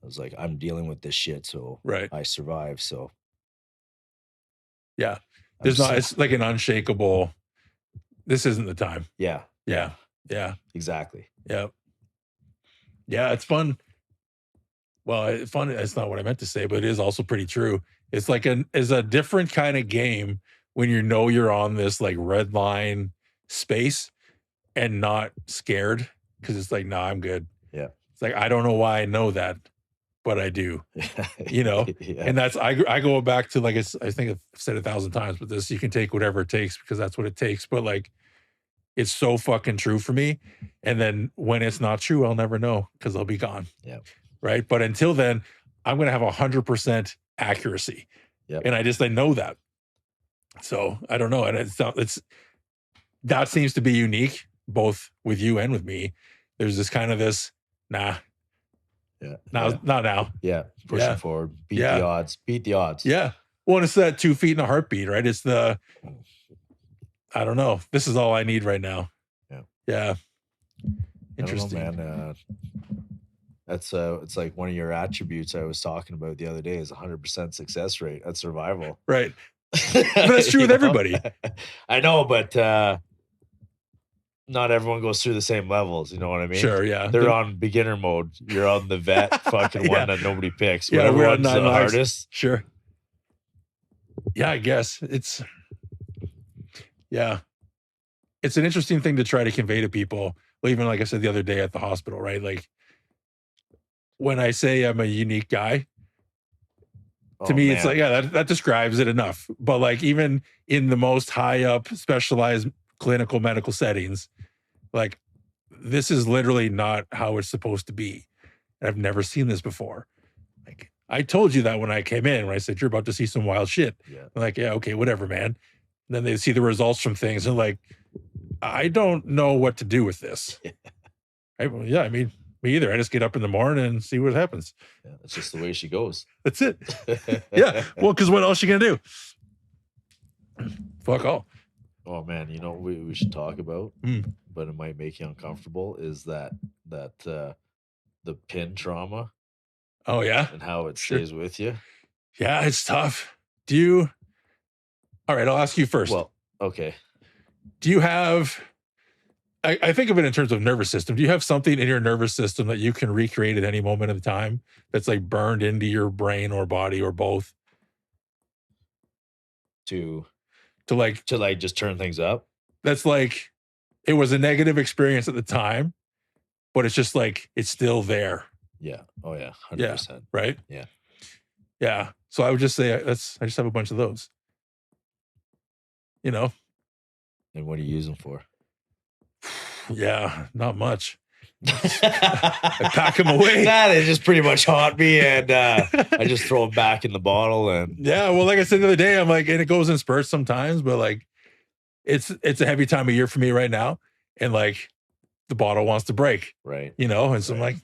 I was like, I'm dealing with this shit, so I survive. So yeah, it's like an unshakable. This isn't the time. Yeah. Exactly. Yeah. It's fun. Well, fun. That's not what I meant to say, but it is also pretty true. It's like it's a different kind of game when you know you're on this like red line space and not scared, because it's like, no, I'm good. Yeah. It's like, I don't know why I know that, but I do. You know. And that's I go back to, like, I think I've said 1,000 times, but this, you can take whatever it takes because that's what it takes. But like, it's so fucking true for me. And then when it's not true, I'll never know because I'll be gone. Yeah. Right. But until then, I'm going to have 100% accuracy. Yeah. And I know that. So I don't know. And that seems to be unique, both with you and with me. There's this kind of nah. Yeah. Not now. Yeah. Pushing forward. Beat the odds. Beat the odds. Yeah. Well, it's that 2 feet in a heartbeat, right? It's I don't know. This is all I need right now. Yeah. Interesting. I don't know, man. That's it's like one of your attributes I was talking about the other day is 100% success rate at survival. Right. But that's true with everybody. I know, but not everyone goes through the same levels. You know what I mean? Sure, yeah. They're on beginner mode. You're on the vet fucking Yeah. one that nobody picks. Yeah, Whatever we're on one's 9 the lives. hardest. Sure. Yeah, I guess it's an interesting thing to try to convey to people. Well, even like I said the other day at the hospital, right? Like when I say I'm a unique guy, to me, it's like, yeah, that describes it enough. But like even in the most high up specialized clinical medical settings, like this is literally not how it's supposed to be. I've never seen this before. Like I told you that when I came in, when I said you're about to see some wild shit. Yeah. I'm like, yeah, okay, whatever, man. And then they see the results from things and like, I don't know what to do with this. I mean, me either. I just get up in the morning and see what happens. Yeah, that's just the way she goes. That's it. Yeah. Well, because what else you gonna do? Fuck all. Oh man, you know what we should talk about, but it might make you uncomfortable, is that the pin trauma. Oh yeah. And how it stays with you. Yeah, it's tough. All right, I'll ask you first. Well, okay. Do you have, I think of it in terms of nervous system. Do you have something in your nervous system that you can recreate at any moment of time that's like burned into your brain or body or both? To just turn things up? That's like, it was a negative experience at the time, but it's just like, it's still there. Yeah. Oh yeah. 100%. Yeah. Right? Yeah. Yeah. So I would just say I just have a bunch of those. You know? And what do you use them for? Yeah, not much. I pack them away. They just pretty much haunt me, and I just throw them back in the bottle. And yeah, well, like I said the other day, I'm like, and it goes in spurts sometimes, but like, it's a heavy time of year for me right now, and like, the bottle wants to break, right? You know, and so I'm like,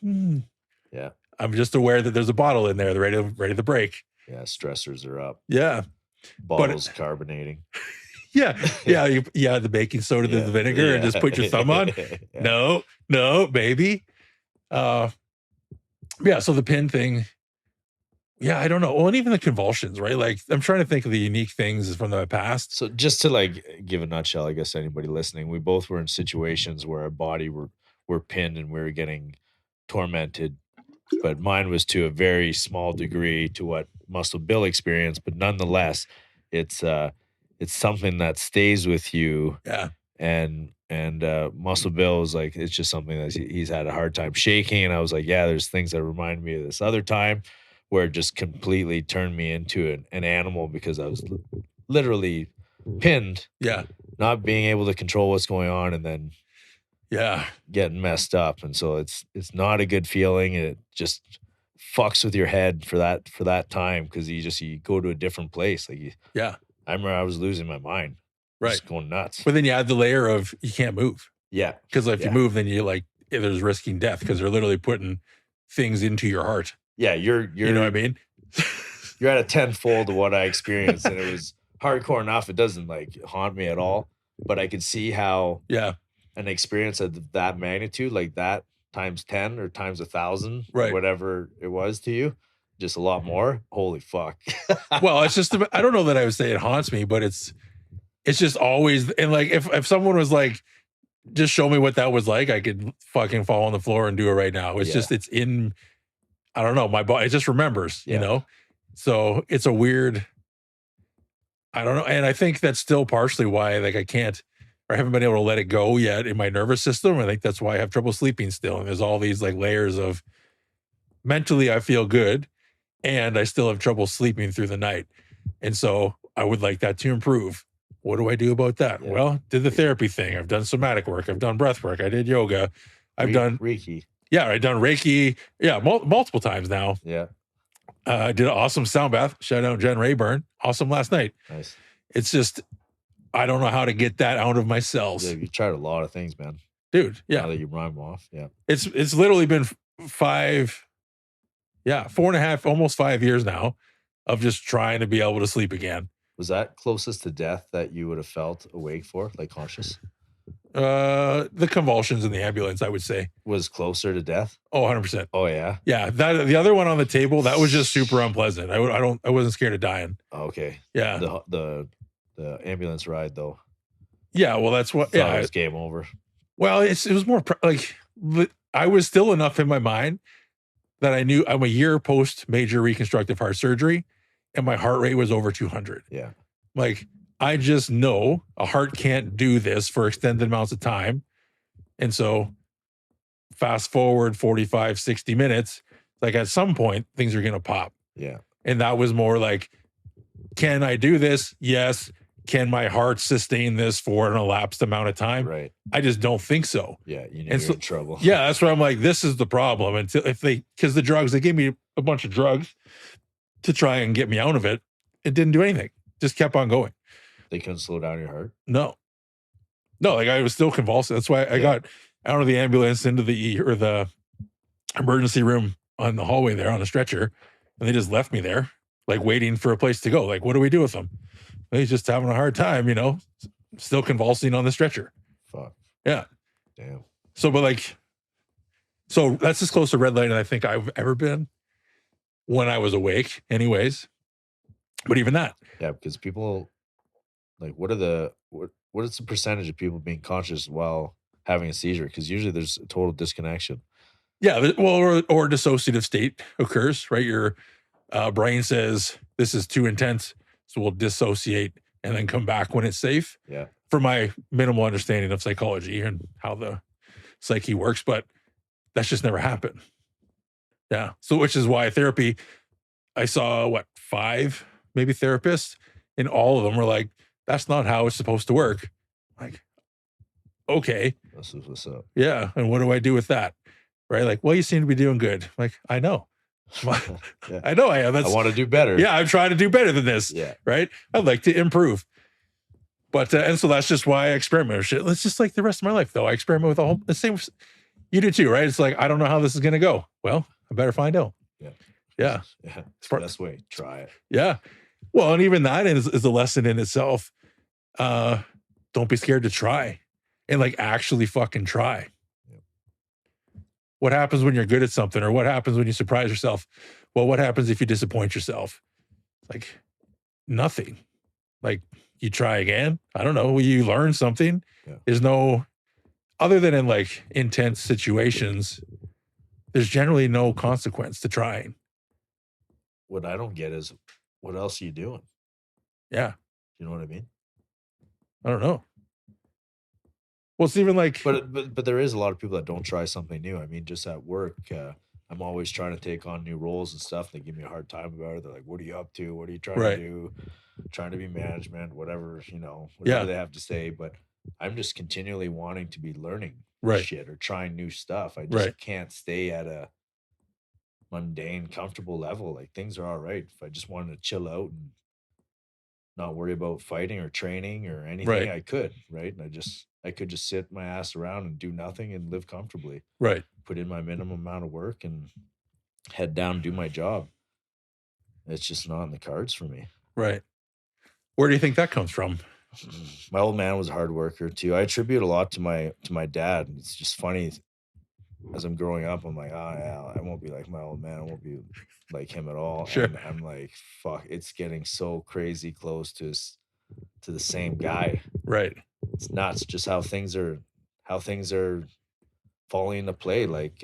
yeah, I'm just aware that there's a bottle in there, they're ready to break. Yeah, stressors are up. Yeah, bottles carbonating. Yeah, the baking soda, the vinegar, and just put your thumb on. Yeah. No, baby. Yeah, so the pin thing, yeah, I don't know. Well, and even the convulsions, right? Like, I'm trying to think of the unique things from the past. So just to like give a nutshell, I guess anybody listening, we both were in situations where our body were pinned and we were getting tormented, but mine was to a very small degree to what Muscle Bill experienced, but nonetheless, it's something that stays with you. Yeah. And Muscle Bill is like, it's just something that he's had a hard time shaking. And I was like, yeah, there's things that remind me of this other time where it just completely turned me into an animal because I was literally pinned. Yeah. Not being able to control what's going on, and then getting messed up. And so it's not a good feeling. And it just fucks with your head for that time, because you go to a different place. Like I remember I was losing my mind. Right. Just going nuts. But then you add the layer of you can't move. Yeah. Because if you move, then you like, there's risking death because they're literally putting things into your heart. Yeah. You're you know what I mean? You're at a tenfold of what I experienced. And it was hardcore enough. It doesn't like haunt me at all, but I could see how an experience of that magnitude, like that times 10 or times 1,000, right, whatever it was to you, just a lot more. Holy fuck. Well, it's just, I don't know that I would say it haunts me, but it's just always, and like if someone was like, just show me what that was like, I could fucking fall on the floor and do it right now. It's just, it's in, I don't know, my body, it just remembers, you know? So it's a weird, I don't know. And I think that's still partially why, like, I haven't been able to let it go yet in my nervous system. I think that's why I have trouble sleeping still. And there's all these like layers of mentally I feel good and I still have trouble sleeping through the night. And so I would like that to improve. What do I do about that? Yeah. Well, did the therapy thing. I've done somatic work. I've done breath work. I did yoga. I've done Reiki. Yeah, I've done Reiki. Yeah, multiple times now. Yeah. I did an awesome sound bath. Shout out Jen Rayburn. Awesome last night. Nice. It's just, I don't know how to get that out of my cells. Yeah, you tried a lot of things, man. Dude, yeah. Now that you rhyme off, yeah. It's literally been 4.5, almost 5 years now of just trying to be able to sleep again. Was that closest to death that you would have felt awake for, like conscious? The convulsions in the ambulance, I would say. Was closer to death? Oh, 100%. Oh, yeah? Yeah, the other one on the table, that was just super unpleasant. I wasn't scared of dying. Okay. Yeah. The ambulance ride, though. Yeah, well, that's what, it was game over. Well, it was more like I was still enough in my mind that I knew I'm a year post major reconstructive heart surgery and my heart rate was over 200. Yeah. Like, I just know a heart can't do this for extended amounts of time. And so fast forward 45, 60 minutes, like at some point things are going to pop. Yeah. And that was more like, can I do this? Yes. Can my heart sustain this for an elapsed amount of time? Right. I just don't think so. Yeah. You know, And you're so, in trouble. yeah, that's why I'm like, this is the problem. Until because the drugs, they gave me a bunch of drugs to try and get me out of it. It didn't do anything. Just kept on going. They couldn't slow down your heart? No, like I was still convulsing. That's why I got out of the ambulance into the emergency room on the hallway there on a stretcher, and they just left me there, like waiting for a place to go. Like, what do we do with him? He's just having a hard time, still convulsing on the stretcher. Fuck. Yeah. Damn. So that's as close to red light as I think I've ever been when I was awake, anyways. But even that. Yeah, because people, like, what is the percentage of people being conscious while having a seizure? Because usually there's a total disconnection. Yeah, well, or dissociative state occurs, right? Your brain says this is too intense, so we'll dissociate and then come back when it's safe. Yeah. For my minimal understanding of psychology and how the psyche works, but that's just never happened. Yeah. So, which is why therapy, I saw 5 maybe therapists, and all of them were like, that's not how it's supposed to work. Like, okay. This is what's up. Yeah. And what do I do with that? Right? Like, well, you seem to be doing good. Like, I know. Yeah. I know I am. I want to do better. Yeah, I'm trying to do better than this. Yeah. Right? I'd like to improve. But, and so that's just why I experiment with shit. It's just like the rest of my life, though. I experiment with the same. You do too, right? It's like, I don't know how this is going to go. Well, I better find out. Yeah. Yeah. Yeah. It's the best way. Try it. Yeah. Well, and even that is a lesson in itself. Don't be scared to try and like actually fucking try. Yep. What happens when you're good at something, or what happens when you surprise yourself? Well, what happens if you disappoint yourself? Like nothing. Like you try again. I don't know. You learn something. Yeah. There's no, other than in like intense situations, there's generally no consequence to trying. What I don't get is, what else are you doing? Yeah. You know what I mean? I don't know. Well, it's even like, but there is a lot of people that don't try something new. I mean, just at work, I'm always trying to take on new roles and stuff. They give me a hard time about it. They're like, "What are you up to? What are you trying to do? Trying to be management, whatever whatever they have to say." But I'm just continually wanting to be learning shit or trying new stuff. I just can't stay at a mundane, comfortable level. Like things are all right. If I just wanted to chill out and not worry about fighting or training or anything, I could, right? And I could just sit my ass around and do nothing and live comfortably. Right. Put in my minimum amount of work and head down and do my job. It's just not in the cards for me. Right. Where do you think that comes from? My old man was a hard worker too. I attribute a lot to my dad. It's just funny. As I'm growing up, I'm like, oh yeah, I won't be like my old man. I won't be like him at all. Sure. And I'm like, fuck, it's getting so crazy close to the same guy. Right. It's nuts just how things are falling into play. Like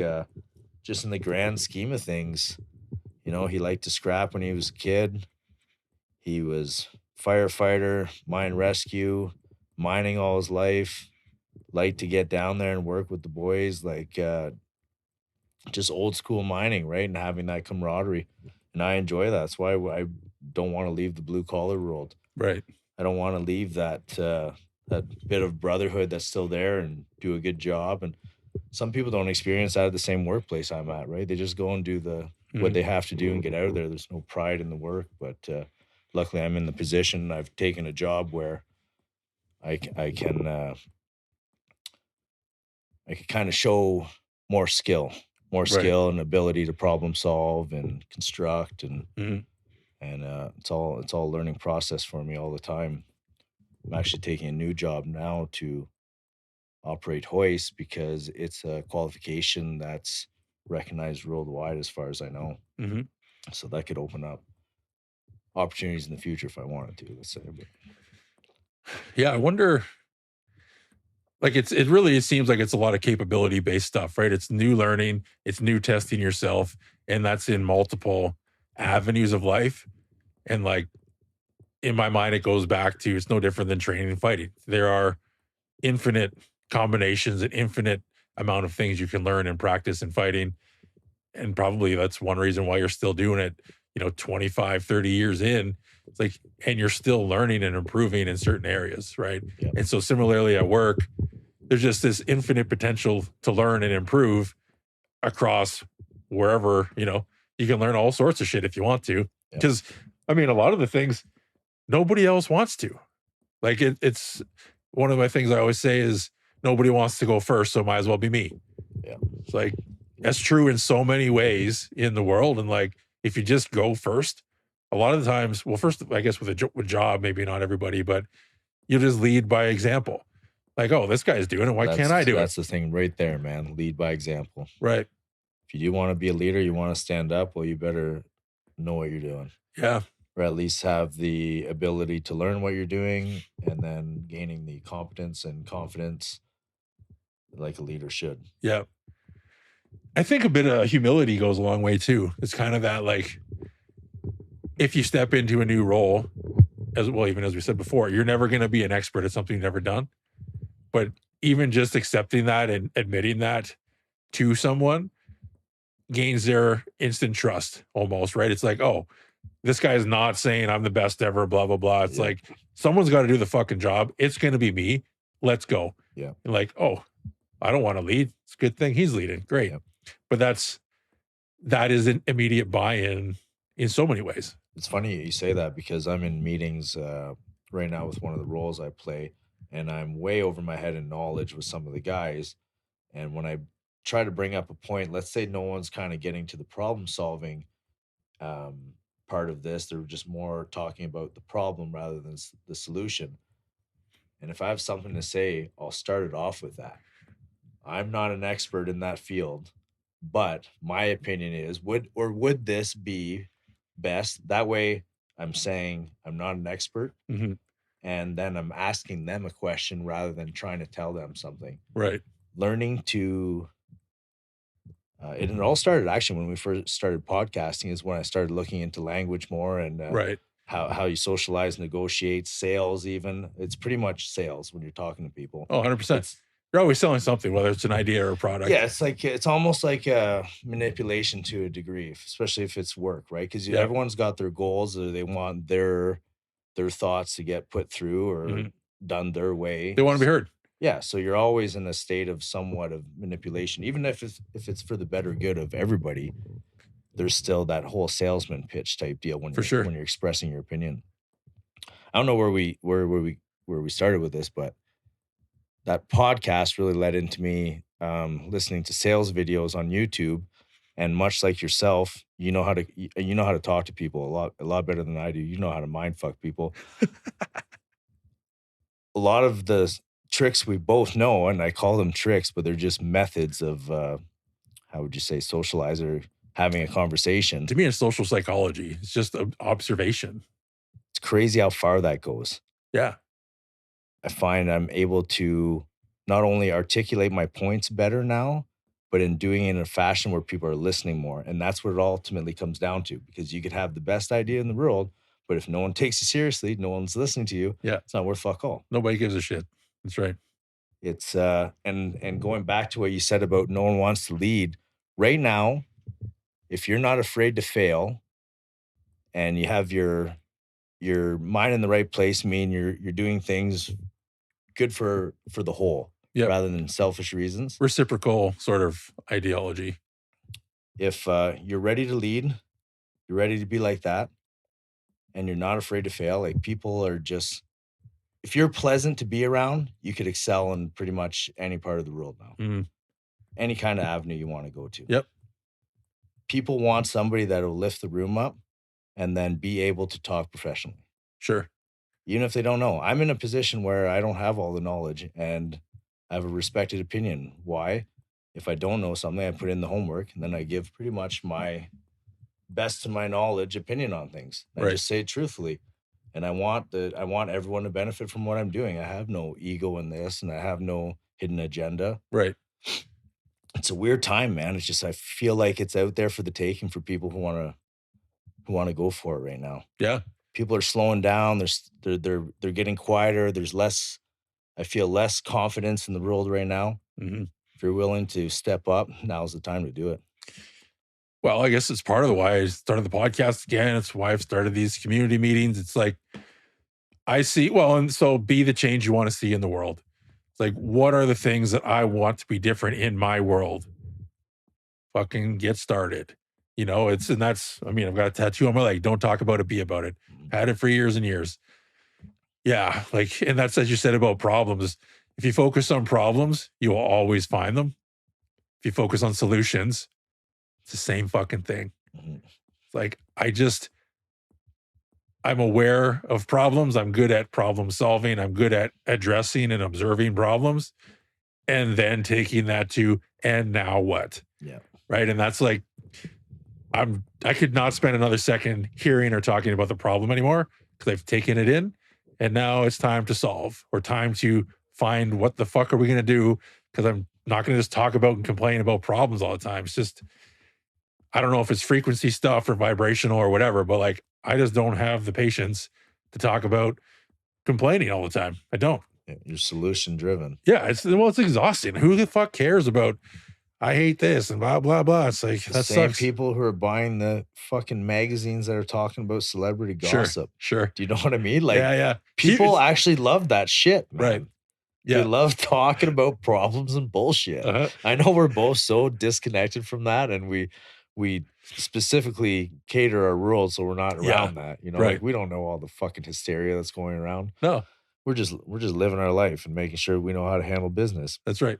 just in the grand scheme of things, he liked to scrap when he was a kid. He was firefighter, mine rescue, mining all his life. Liked to get down there and work with the boys, like just old school mining, right? And having that camaraderie. And I enjoy that. That's why I don't want to leave the blue collar world. Right. I don't want to leave that bit of brotherhood that's still there and do a good job. And some people don't experience that at the same workplace I'm at, right? They just go and do what they have to do and get out of there. There's no pride in the work. But luckily I'm in the position, I've taken a job where I can kind of show more skill and ability to problem solve and construct and it's all a learning process for me all the time. I'm actually taking a new job now to operate hoist because it's a qualification that's recognized worldwide as far as I know. Mm-hmm. So that could open up opportunities in the future if I wanted to, let's say. But yeah, I wonder like it really seems like it's a lot of capability based stuff, right? It's new learning, it's new testing yourself, and that's in multiple avenues of life. And like in my mind, it goes back to it's no different than training and fighting. There are infinite combinations and infinite amount of things you can learn and practice in fighting. And probably that's one reason why you're still doing it, 25, 30 years in. It's like, and you're still learning and improving in certain areas, right? Yep. And so similarly at work, there's just this infinite potential to learn and improve across wherever, you can learn all sorts of shit if you want to. Because I mean, a lot of the things nobody else wants to. Like it's one of my things I always say is nobody wants to go first, so might as well be me. Yeah. It's like that's true in so many ways in the world. And like if you just go first, a lot of the times, well, first, I guess with a job, maybe not everybody, but you just lead by example. Like, oh, this guy's doing it. Why can't I do it? That's the thing right there, man. Lead by example. Right. If you do want to be a leader, you want to stand up, well, you better know what you're doing. Yeah. Or at least have the ability to learn what you're doing and then gaining the competence and confidence like a leader should. Yeah. I think a bit of humility goes a long way too. It's kind of that like, if you step into a new role, as well, even as we said before, you're never going to be an expert at something you've never done. But even just accepting that and admitting that to someone gains their instant trust almost, right? It's like, oh, this guy's not saying I'm the best ever, blah, blah, blah. It's like, someone's got to do the fucking job. It's going to be me. Let's go. Yeah. And like, oh, I don't want to lead. It's a good thing he's leading. Great. But that is an immediate buy-in in so many ways. It's funny you say that because I'm in meetings right now with one of the roles I play, and I'm way over my head in knowledge with some of the guys. And when I try to bring up a point, let's say no one's kind of getting to the problem solving part of this, they're just more talking about the problem rather than the solution. And if I have something to say, I'll start it off with that. I'm not an expert in that field, but my opinion is would this be best? That way I'm saying I'm not an expert. Mm-hmm. And then I'm asking them a question rather than trying to tell them something. Right. Learning to it all started actually when we first started podcasting is when I started looking into language more and right. how you socialize, negotiate, sales even. It's pretty much sales when you're talking to people. Oh, 100%. You're always selling something, whether it's an idea or a product. Yeah, it's almost like manipulation to a degree, especially if it's work, right? Because everyone's got their goals or they want their thoughts to get put through or done their way. They want to be heard. Yeah, so you're always in a state of somewhat of manipulation, even if it's for the better good of everybody. There's still that whole salesman pitch type deal when you're expressing your opinion. I don't know where we started with this, but that podcast really led into me listening to sales videos on YouTube. And much like yourself, you know how to talk to people a lot better than I do. You know how to mind fuck people. A lot of the tricks we both know, and I call them tricks, but they're just methods of how would you say socializer having a conversation. To me, it's social psychology. It's just an observation. It's crazy how far that goes. Yeah. I find I'm able to not only articulate my points better now, but in doing it in a fashion where people are listening more. And that's what it ultimately comes down to, because you could have the best idea in the world, but if no one takes you seriously, no one's listening to you. Yeah. It's not worth fuck all. Nobody gives a shit. That's right. It's and going back to what you said about no one wants to lead right now, if you're not afraid to fail and you have your mind in the right place, mean you're doing things good for the whole rather than selfish reasons. Reciprocal sort of ideology. If you're ready to lead, you're ready to be like that, and you're not afraid to fail, like people are just, if you're pleasant to be around, you could excel in pretty much any part of the world now. Mm-hmm. Any kind of avenue you want to go to. Yep. People want somebody that will lift the room up and then be able to talk professionally. Sure. Even if they don't know. I'm in a position where I don't have all the knowledge and I have a respected opinion. Why? If I don't know something, I put in the homework and then I give pretty much my best to my knowledge opinion on things. I just say it truthfully. And I want everyone to benefit from what I'm doing. I have no ego in this and I have no hidden agenda. Right. It's a weird time, man. It's just I feel like it's out there for the taking for people who want to go for it right now. Yeah. People are slowing down. They're getting quieter. There's less. I feel less confidence in the world right now. Mm-hmm. If you're willing to step up, now's the time to do it. Well, I guess it's part of the why I started the podcast again. It's why I've started these community meetings. It's like I see, well, and so be the change you want to see in the world. It's like, what are the things that I want to be different in my world? Fucking get started. You know, and that's, I mean, I've got a tattoo on my leg. Don't talk about it, be about it. Had it for years and years. Yeah. Like, and that's as you said about problems. If you focus on problems, you will always find them. If you focus on solutions, it's the same fucking thing. It's like, I'm aware of problems. I'm good at problem solving. I'm good at addressing and observing problems and then taking that to, and now what? Yeah. Right. And that's like, I could not spend another second hearing or talking about the problem anymore because I've taken it in and now it's time to solve or time to find what the fuck are we going to do? Because I'm not going to just talk about and complain about problems all the time. It's just, I don't know if it's frequency stuff or vibrational or whatever, but like, I just don't have the patience to talk about complaining all the time. I don't. You're solution driven. Yeah. It's exhausting. Who the fuck cares about, I hate this and blah, blah, blah. It's like, The that same sucks. people who are buying the fucking magazines that are talking about celebrity gossip. Sure. Do you know what I mean? Like, yeah. people actually love that shit, man. Right. Yeah. They love talking about problems and bullshit. Uh-huh. I know we're both so disconnected from that, and we specifically cater our world so we're not around that. You know, right. like we don't know all the fucking hysteria that's going around. No. We're just living our life and making sure we know how to handle business. That's right.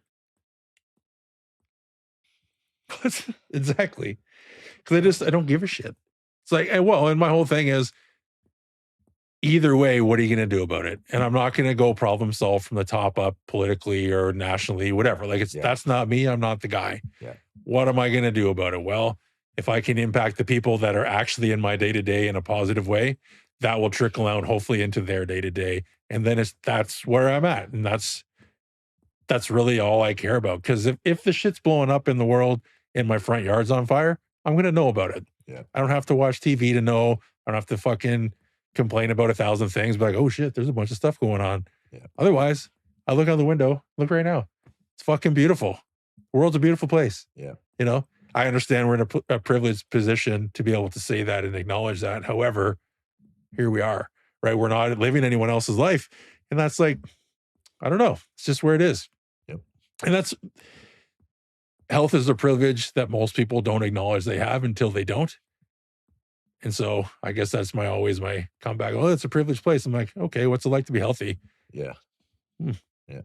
Exactly. Because I don't give a shit. It's like, well, and my whole thing is either way, what are you going to do about it? And I'm not going to go problem solve from the top up politically or nationally, whatever. Like that's not me. I'm not the guy. Yeah. What am I going to do about it? Well, if I can impact the people that are actually in my day-to-day in a positive way, that will trickle out hopefully into their day-to-day. And then that's where I'm at. And that's really all I care about. Because if the shit's blowing up in the world and my front yard's on fire, I'm going to know about it. Yeah. I don't have to watch TV to know. I don't have to fucking complain about 1,000 things. But like, oh shit, there's a bunch of stuff going on. Yeah. Otherwise, I look out the window. Look right now. It's fucking beautiful. The world's a beautiful place. Yeah. You know, I understand we're in a privileged position to be able to say that and acknowledge that. However, here we are, right? We're not living anyone else's life. And that's like, I don't know. It's just where it is. Yep. And health is a privilege that most people don't acknowledge they have until they don't. And so I guess that's always my comeback. Oh, it's a privileged place. I'm like, okay, what's it like to be healthy? Yeah. Yeah.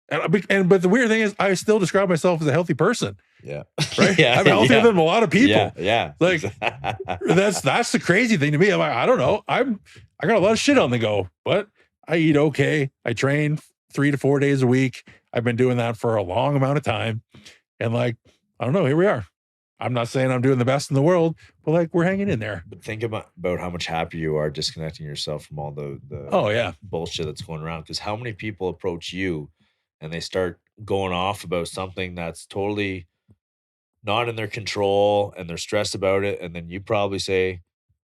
But the weird thing is I still describe myself as a healthy person. Yeah. Right. Yeah. I'm healthier than a lot of people. Yeah. Like that's the crazy thing to me. I'm like, I don't know. I got a lot of shit on the go, but I eat okay. I train 3 to 4 days a week. I've been doing that for a long amount of time. And like, I don't know, here we are. I'm not saying I'm doing the best in the world, but like we're hanging in there. But think about how much happier you are disconnecting yourself from all the bullshit that's going around. Because how many people approach you and they start going off about something that's totally not in their control and they're stressed about it. And then you probably say,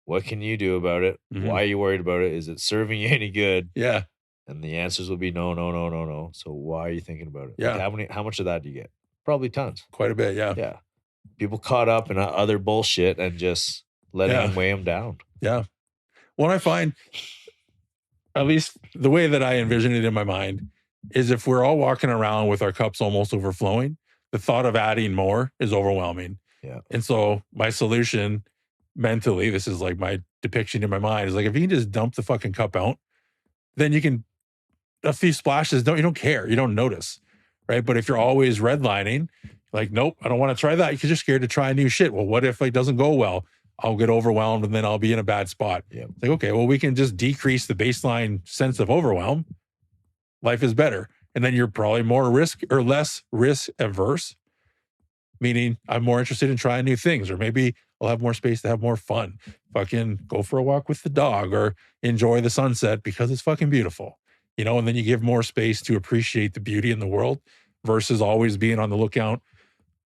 what can you do about it? Mm-hmm. Why are you worried about it? Is it serving you any good? Yeah. And the answers will be no. So why are you thinking about it? Yeah. Like how much of that do you get? Probably tons. Quite a bit. Yeah. Yeah. People caught up in other bullshit and just letting them weigh them down. Yeah. What I find, at least the way that I envision it in my mind, is if we're all walking around with our cups almost overflowing, the thought of adding more is overwhelming. Yeah. And so my solution mentally, this is like my depiction in my mind, is like, if you can just dump the fucking cup out, then you can, a few splashes, you don't care. You don't notice. Right. But if you're always redlining, like, nope, I don't want to try that, because you're scared to try new shit. Well, what if it doesn't go well? I'll get overwhelmed and then I'll be in a bad spot. Yeah. It's like, okay, well, we can just decrease the baseline sense of overwhelm. Life is better. And then you're probably less risk averse, meaning I'm more interested in trying new things, or maybe I'll have more space to have more fun. Fucking go for a walk with the dog or enjoy the sunset because it's fucking beautiful. You know, and then you give more space to appreciate the beauty in the world. versus always being on the lookout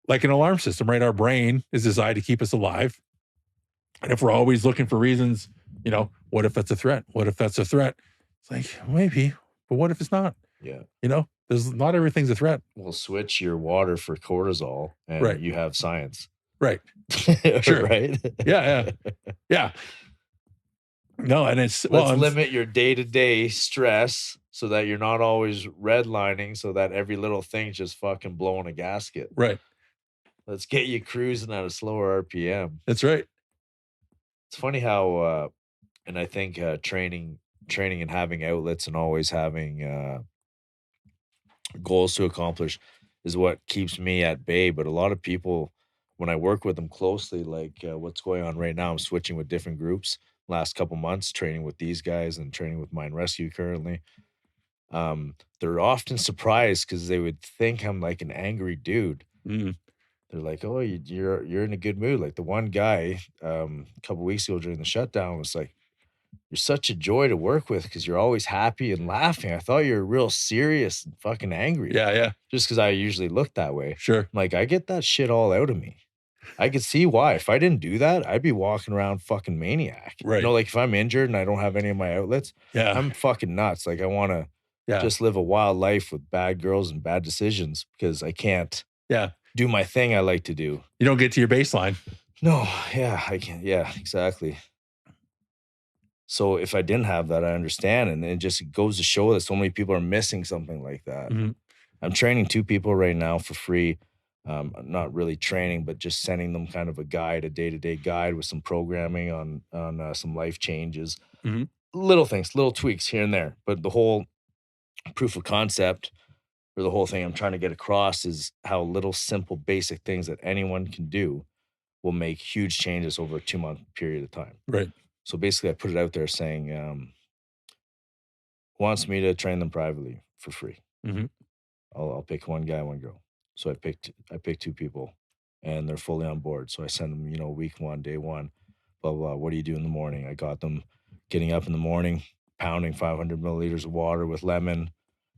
like an alarm system, right? Our brain is designed to keep us alive. And if we're always looking for reasons, what if that's a threat? What if that's a threat? It's like, maybe, but what if it's not? Yeah. There's not everything's a threat. Well, switch your water for cortisol and Right. you have science. Right. Sure. Right? Yeah. No, and let's limit your day-to-day stress so that you're not always redlining so that every little thing's just fucking blowing a gasket. Right. Let's get you cruising at a slower RPM. That's right. It's funny how and I think training and having outlets and always having goals to accomplish is what keeps me at bay. But a lot of people, when I work with them closely, like what's going on right now, I'm switching with different groups. Last couple months, training with these guys and training with Mine Rescue currently. They're often surprised because they would think I'm like an angry dude. Mm. They're like, "Oh, you're in a good mood." Like the one guy a couple weeks ago during the shutdown was like, "You're such a joy to work with because you're always happy and laughing. I thought you were real serious and fucking angry." Yeah. Just because I usually look that way. Sure. I'm like, I get that shit all out of me. I could see why. If I didn't do that, I'd be walking around fucking maniac. Right. Like if I'm injured and I don't have any of my outlets, I'm fucking nuts. Like I want to just live a wild life with bad girls and bad decisions because I can't do my thing I like to do. You don't get to your baseline. No, I can't. Yeah, exactly. So if I didn't have that, I understand. And it just goes to show that so many people are missing something like that. Mm-hmm. I'm training 2 people right now for free. Not really training, but just sending them kind of a guide, a day-to-day guide with some programming on some life changes. Mm-hmm. Little things, little tweaks here and there. But the whole proof of concept or the whole thing I'm trying to get across is how little simple basic things that anyone can do will make huge changes over a 2-month period of time. Right. So basically I put it out there saying, wants me to train them privately for free. Mm-hmm. I'll pick one guy, one girl. So I picked 2 people and they're fully on board. So I send them, week 1, day 1, blah, blah. What do you do in the morning? I got them getting up in the morning, pounding 500 milliliters of water with lemon,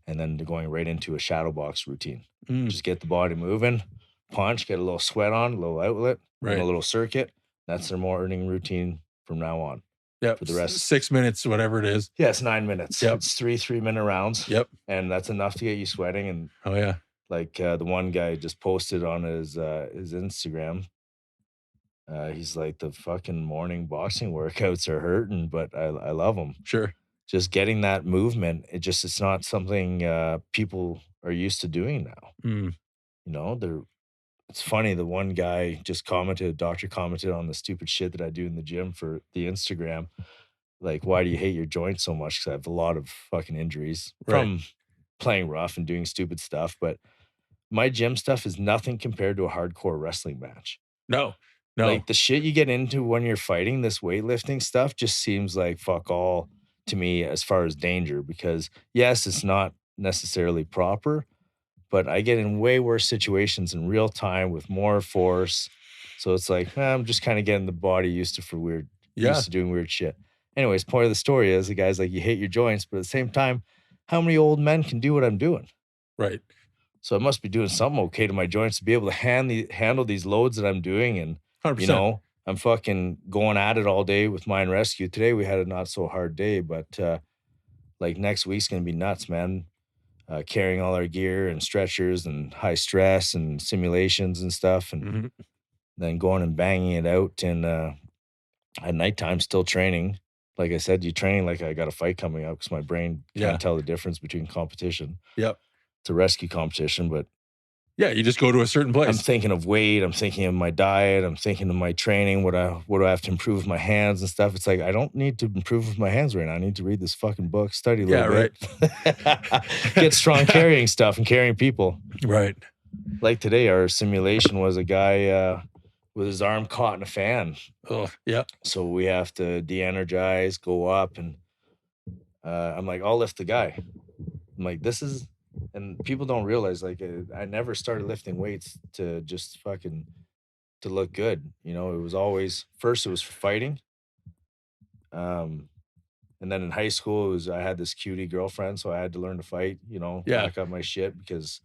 and then going right into a shadow box routine. Just get the body moving, punch, get a little sweat on, a little outlet, and a little circuit. That's their morning routine from now on. Yep. For the rest, 6 minutes, whatever it is. Yeah, it's 9 minutes. Yep. It's 3-minute rounds. Yep. And that's enough to get you sweating. And like the one guy just posted on his Instagram. He's like, the fucking morning boxing workouts are hurting, but I love them. Sure. Just getting that movement. It's not something people are used to doing now. It's funny. The one guy just doctor commented on the stupid shit that I do in the gym for the Instagram. Like, why do you hate your joints so much? Because I have a lot of fucking injuries from playing rough and doing stupid stuff. But my gym stuff is nothing compared to a hardcore wrestling match. No. Like the shit you get into when you're fighting, this weightlifting stuff just seems like fuck all to me as far as danger. Because yes, it's not necessarily proper, but I get in way worse situations in real time with more force. So it's like, I'm just kind of getting the body used to doing weird shit. Anyways, point of the story is the guy's like, you hate your joints, but at the same time, how many old men can do what I'm doing? Right. So I must be doing something okay to my joints to be able to handle these loads that I'm doing. And, 100%. I'm fucking going at it all day with Mine Rescue. Today we had a not so hard day, but like next week's going to be nuts, man. Carrying all our gear and stretchers and high stress and simulations and stuff. And then going and banging it out. And at nighttime, still training. Like I said, you train like I got a fight coming up because my brain can't tell the difference between competition. Yep. It's a rescue competition, but you just go to a certain place. I'm thinking of weight. I'm thinking of my diet. I'm thinking of my training. What do I have to improve with my hands and stuff? It's like, I don't need to improve with my hands right now. I need to read this fucking book, study a little bit. Get strong carrying stuff and carrying people. Right. Like today, our simulation was a guy with his arm caught in a fan. Oh, yeah. So we have to de-energize, go up, and I'm like, I'll lift the guy. I'm like, and people don't realize, like, I never started lifting weights to just fucking to look good. It was always, first it was for fighting. And then in high school, I had this cutie girlfriend, so I had to learn to fight, back up my shit because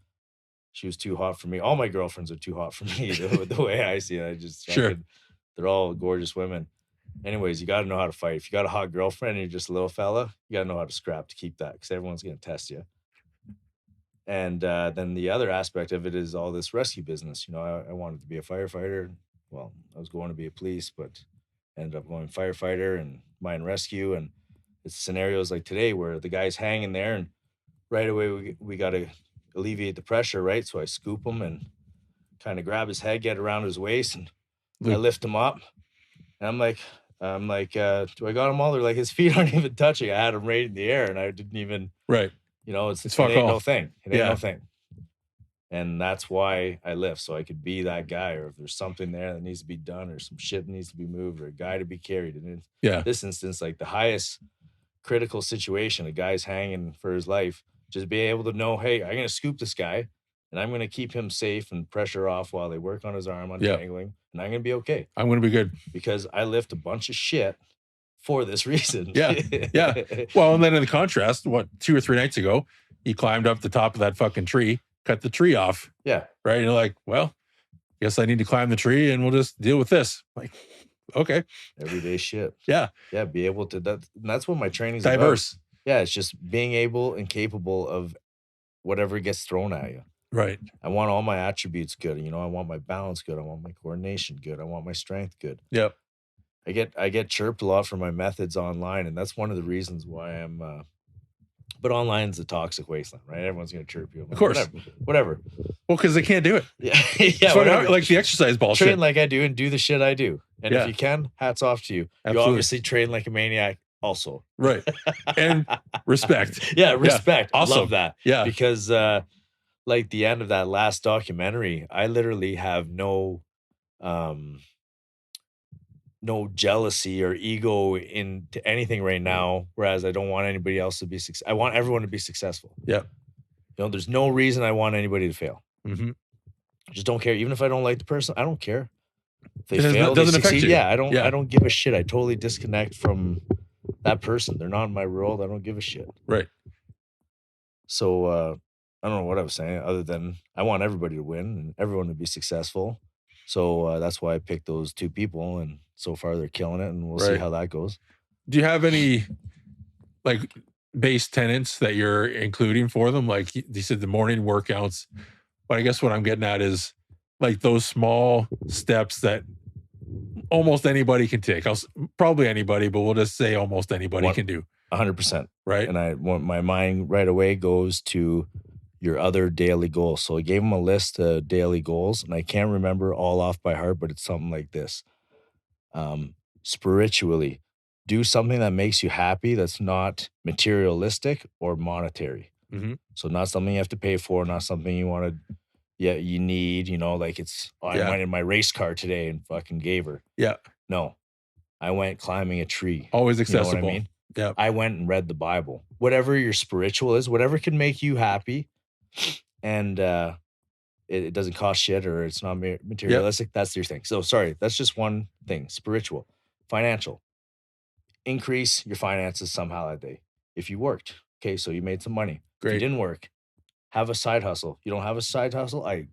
She was too hot for me. All my girlfriends are too hot for me, the way I see it. I just Sure. they're all gorgeous women. Anyways, you got to know how to fight. If you got a hot girlfriend and you're just a little fella, you got to know how to scrap to keep that, because everyone's going to test you. And then the other aspect of it is all this rescue business. You know, I wanted to be a firefighter. Well, I was going to be a police, but ended up going firefighter and mine rescue. And it's scenarios like today where the guy's hanging there, and right away we got to alleviate the pressure, right? So I scoop him and kind of grab his head, get around his waist, and I lift him up. And I'm like, do I got him all? They're like, his feet aren't even touching. I had him right in the air, and I didn't even, Right. you know, it fuck ain't all. no thing. It ain't Yeah. no thing. And that's why I lift, so I could be that guy, or if there's something there that needs to be done, or some shit needs to be moved, or a guy to be carried. And in this instance, like the highest critical situation, a guy's hanging for his life, just be able to know, hey, I'm going to scoop this guy, and I'm going to keep him safe and pressure off while they work on his arm, untangling, and I'm going to be okay. I'm going to be good. Because I lift a bunch of shit for this reason. Yeah. Yeah. Well, and then in the contrast, 2 or 3 nights ago, he climbed up the top of that fucking tree, cut the tree off. Yeah. Right. And you're like, well, guess I need to climb the tree and we'll just deal with this. Like, okay. Everyday shit. Yeah. Yeah. Be able to, that's what my training's diverse. About. Yeah. It's just being able and capable of whatever gets thrown at you. Right. I want all my attributes good. You know, I want my balance good. I want my coordination good. I want my strength good. Yep. I get chirped a lot for my methods online, and that's one of the reasons why I'm but online's a toxic wasteland, right? Everyone's gonna chirp you. Of course. Whatever. Well, because they can't do it. Yeah. Yeah. Whatever. Like the exercise bullshit. Train like I do and do the shit I do. And if you can, hats off to you. Absolutely. You obviously train like a maniac also. Right. And respect. Yeah, respect. Yeah. Awesome. Love that. Yeah. Because like the end of that last documentary, I literally have no jealousy or ego into anything right now, whereas I don't want anybody else to be successful. I want everyone to be successful. Yeah. You know, there's no reason I want anybody to fail. Mm-hmm. I just don't care. Even if I don't like the person, I don't care. If they fail, they succeed. Affect you. Yeah, I don't give a shit. I totally disconnect from that person. They're not in my world. I don't give a shit. Right. So I don't know what I was saying, other than I want everybody to win and everyone to be successful. So that's why I picked those 2 people, and so far they're killing it, and we'll see how that goes. Do you have any like base tenets that you're including for them? Like you said, the morning workouts, but I guess what I'm getting at is like those small steps that almost anybody can take. Probably anybody, but we'll just say almost anybody can do. 100%. Right. And my mind right away goes to your other daily goals. So I gave them a list of daily goals, and I can't remember all off by heart, but it's something like this. Spiritually, do something that makes you happy that's not materialistic or monetary. Mm-hmm. So not something you have to pay for, not something you want to, you need, you know, like I went in my race car today and fucking gave her. Yeah. No, I went climbing a tree. Always accessible. You know what I mean? Yeah. I went and read the Bible. Whatever your spiritual is, whatever can make you happy, and it doesn't cost shit, or it's not materialistic. Yep. That's your thing. So sorry, that's just one thing. Spiritual, financial. Increase your finances somehow that day. If you worked, okay, so you made some money. Great. If you didn't work, have a side hustle. You don't have a side hustle, I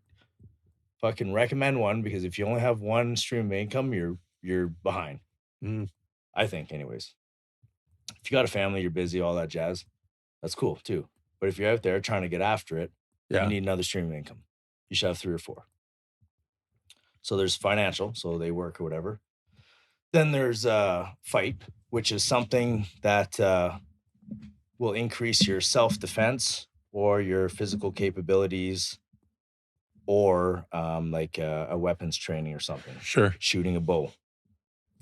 fucking recommend one, because if you only have one stream of income, you're behind. I think, anyways. If you got a family, you're busy, all that jazz, that's cool too. But if you're out there trying to get after it, you need another stream of income. You should have 3 or 4. So there's financial, so they work or whatever. Then there's fight, which is something that will increase your self-defense or your physical capabilities, or like a weapons training or something. Sure. Shooting a bow.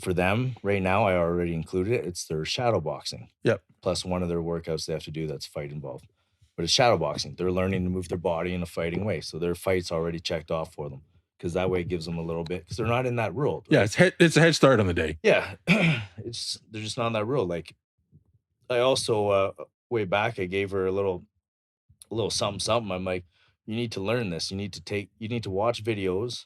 For them, right now, I already included it. It's their shadow boxing. Yep. Plus one of their workouts they have to do that's fight involved. But it's shadow boxing. They're learning to move their body in a fighting way. So their fight's already checked off for them, because that way it gives them a little bit, because they're not in that world. Right? Yeah, it's a head start on the day. Yeah. They're just not in that world. Like, I also, way back, I gave her a little something. I'm like, you need to learn this. You need to watch videos,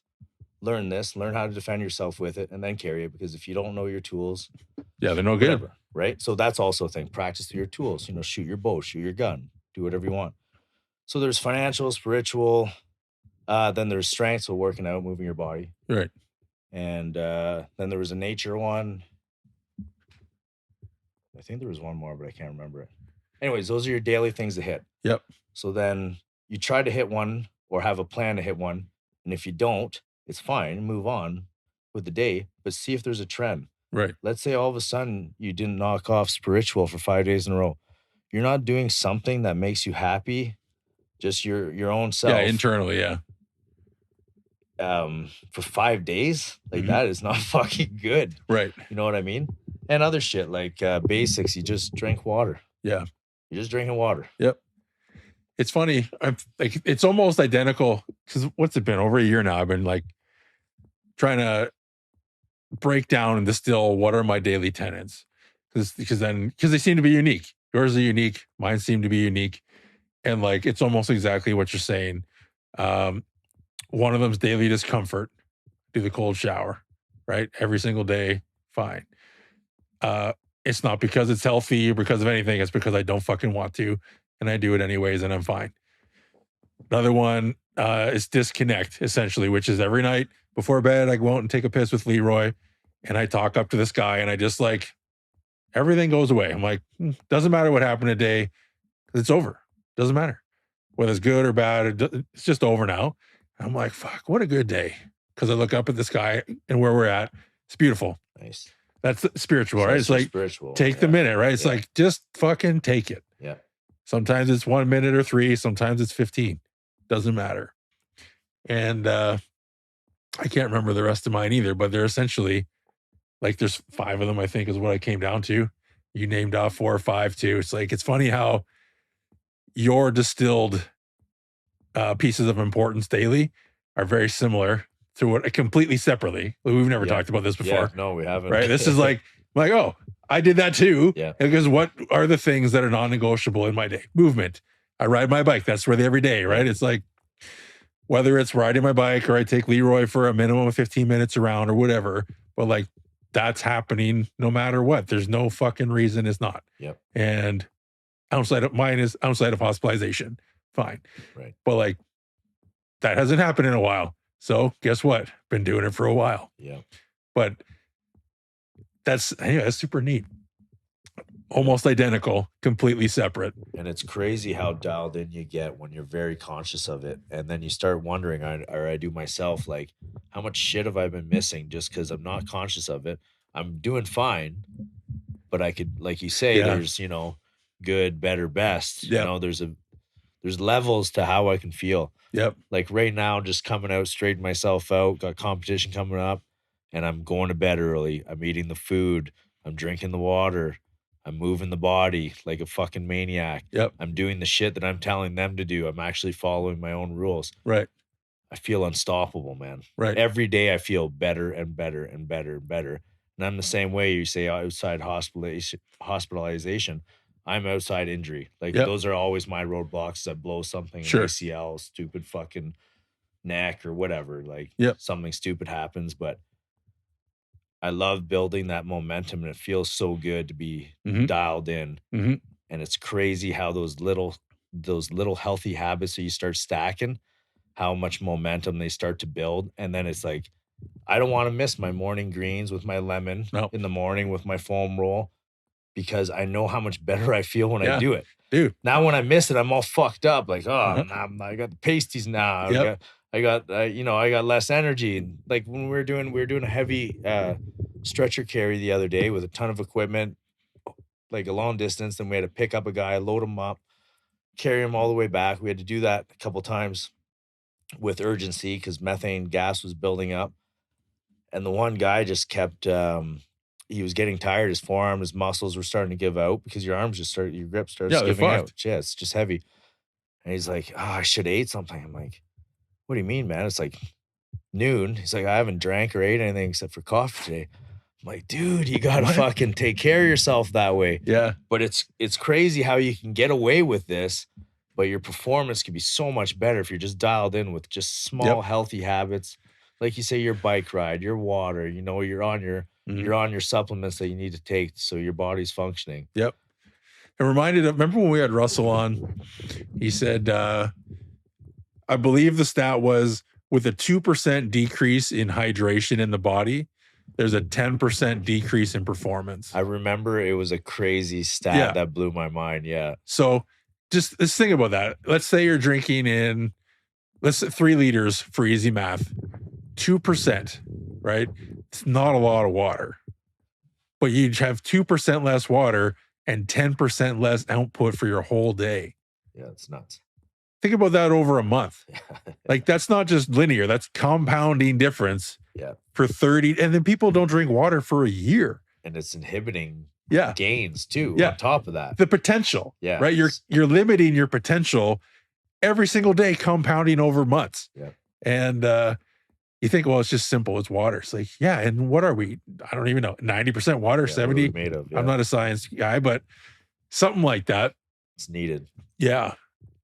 learn this, learn how to defend yourself with it, and then carry it. Because if you don't know your tools, they're no good. Whatever, right? So that's also a thing. Practice your tools. You know, shoot your bow, shoot your gun, do whatever you want. So there's financial, spiritual, Then there's strength, so working out, moving your body. Right. And then there was a nature one. I think there was one more, but I can't remember it. Anyways, those are your daily things to hit. Yep. So then you try to hit one or have a plan to hit one. And if you don't, it's fine. Move on with the day, but see if there's a trend. Right. Let's say all of a sudden you didn't knock off spiritual for 5 days in a row. You're not doing something that makes you happy, just your own self. Yeah, internally, yeah. For 5 days, like that is not fucking good. Right. You know what I mean? And other shit like basics. You just drink water. Yeah. You're just drinking water. Yep. It's funny. Like it's almost identical because what's it been? Over a year now. I've been like trying to break down and distill what are my daily tenets because they seem to be unique. Yours are unique. Mine seem to be unique. And like it's almost exactly what you're saying. One of them's daily discomfort. Do the cold shower, right? Every single day. Fine. It's not because it's healthy or because of anything. It's because I don't fucking want to. And I do it anyways, and I'm fine. Another one is disconnect, essentially, which is every night before bed, I go out and take a piss with Leroy, and I talk up to this guy, and I just like, everything goes away. I'm like, doesn't matter what happened today, it's over. Doesn't matter. Whether it's good or bad, it's just over now. And I'm like, fuck, what a good day. Because I look up at the sky and where we're at, it's beautiful. Nice. That's spiritual, right? It's like, spiritual. Take the minute, right? It's like, just fucking take it. Yeah. Sometimes it's 1 minute or 3. Sometimes it's 15. Doesn't matter. And I can't remember the rest of mine either, but they're essentially like there's 5 of them, I think is what I came down to. You named off 4 or 5 too. It's like, it's funny how your distilled pieces of importance daily are very similar to what completely separately. We've never talked about this before. Yeah, no, we haven't. Right. This is like, oh, I did that too. Yeah. Because what are the things that are non-negotiable in my day? Movement. I ride my bike. That's for the everyday, right? It's like, whether it's riding my bike or I take Leroy for a minimum of 15 minutes around or whatever, but like that's happening no matter what. There's no fucking reason it's not. Yep. And outside of hospitalization. Fine. Right. But like that hasn't happened in a while. So guess what? Been doing it for a while. Yeah. But that's super neat. Almost identical, completely separate. And it's crazy how dialed in you get when you're very conscious of it. And then you start wondering, or I do myself, like, how much shit have I been missing just because I'm not conscious of it? I'm doing fine, but I could, like you say, there's, good, better, best. Yep. There's levels to how I can feel. Yep. Like right now, just coming out, straightening myself out, got competition coming up, and I'm going to bed early. I'm eating the food. I'm drinking the water. I'm moving the body like a fucking maniac. Yep. I'm doing the shit that I'm telling them to do. I'm actually following my own rules. Right. I feel unstoppable, man. Right. Every day I feel better and better and better and better. And I'm the same way. You say outside hospitalization, I'm outside injury. Like those are always my roadblocks that blow something, sure. ACL, stupid fucking neck or whatever. Like something stupid happens, but I love building that momentum, and it feels so good to be dialed in. Mm-hmm. And it's crazy how those little healthy habits that you start stacking, how much momentum they start to build. And then it's like, I don't want to miss my morning greens with my lemon in the morning with my foam roll, because I know how much better I feel when I do it. Dude. Now when I miss it, I'm all fucked up. Like, I got the pasties now. I got less energy. And like when we were doing a heavy stretcher carry the other day with a ton of equipment, like a long distance. Then we had to pick up a guy, load him up, carry him all the way back. We had to do that a couple times with urgency because methane gas was building up. And the one guy just kept, he was getting tired. His forearm, his muscles were starting to give out because your grip starts giving out. Yeah, it's just heavy. And he's like, I should have ate something. I'm like, what do you mean, man? It's like noon. He's like, I haven't drank or ate anything except for coffee today. I'm like, dude, you got to fucking take care of yourself that way. Yeah. But it's crazy how you can get away with this, but your performance can be so much better if you're just dialed in with just small, healthy habits. Like you say, your bike ride, your water, you're on your supplements that you need to take so your body's functioning. Yep. It remember when we had Russell on, he said, I believe the stat was with a 2% decrease in hydration in the body, there's a 10% decrease in performance. I remember it was a crazy stat that blew my mind. Yeah. So just let's think about that. Let's say you're drinking in, let's say 3 liters for easy math, 2%, right? It's not a lot of water, but you have 2% less water and 10% less output for your whole day. Yeah, it's nuts. Think about that over a month. Like that's not just linear, that's compounding difference. Yeah. For 30, and then people don't drink water for a year. And it's inhibiting yeah. gains too, yeah. on top of that. The potential. Yeah. Right. You're limiting your potential every single day, compounding over months. Yeah. And you think, well, it's just simple. It's water. It's like, yeah. And what are we? I don't even know. 90% water, 70. What are we made of? Yeah. I'm not a science guy, but something like that. It's needed. Yeah.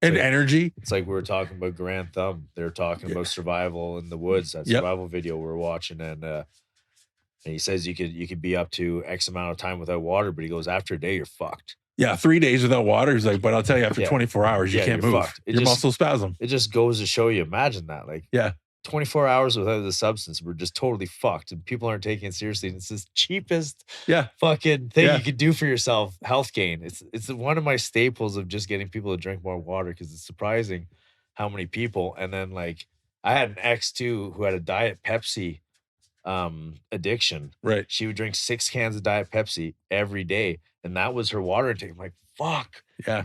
And like, energy. It's like we were talking about Grand Thumb. They're talking about survival in the woods. That survival video we're watching, and he says you could be up to X amount of time without water, but he goes after a day you're fucked. Yeah, 3 days without water. He's like, but I'll tell you, after 24 hours, you can't move. Your muscle spasm. It just goes to show you. Imagine that, like 24 hours without the substance, we're just totally fucked, and people aren't taking it seriously. And it's the cheapest fucking thing you could do for yourself, health gain. It's one of my staples of just getting people to drink more water, because it's surprising how many people. And then like I had an ex too who had a Diet Pepsi addiction. Right. She would drink 6 cans of Diet Pepsi every day, and that was her water intake. I'm like, fuck. Yeah.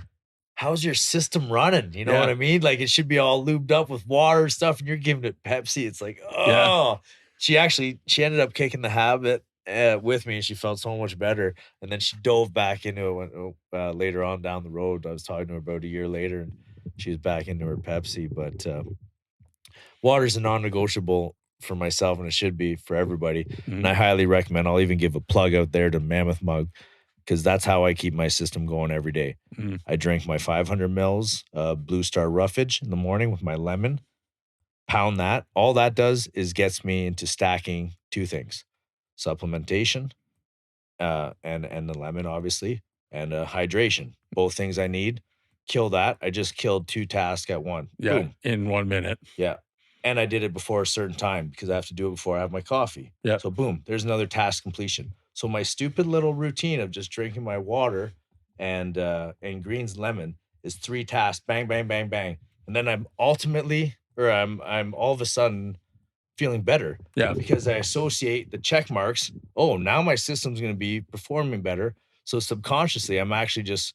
How's your system running? You know what I mean? Like it should be all lubed up with water and stuff, and you're giving it Pepsi. It's like, oh. She ended up kicking the habit with me, and she felt so much better. And then she dove back into it later on down the road. I was talking to her about a year later, and she was back into her Pepsi. But water's a non-negotiable for myself, and it should be for everybody. Mm-hmm. And I highly recommend. I'll even give a plug out there to Mammoth Mug, because that's how I keep my system going every day. Mm. I drink my 500 mils Blue Star Roughage in the morning with my lemon. Pound that. All that does is gets me into stacking 2 things: supplementation, and the lemon, obviously, and hydration. Both things I need. Kill that. I just killed 2 tasks at one. Yeah, boom. In 1 minute. Yeah. And I did it before a certain time, because I have to do it before I have my coffee. Yeah. So boom, there's another task completion. So my stupid little routine of just drinking my water and greens and lemon is 3 tasks, bang, bang, bang, bang. And then I'm all of a sudden feeling better. Yeah. Because I associate the check marks. Oh, now my system's going to be performing better. So subconsciously, I'm actually just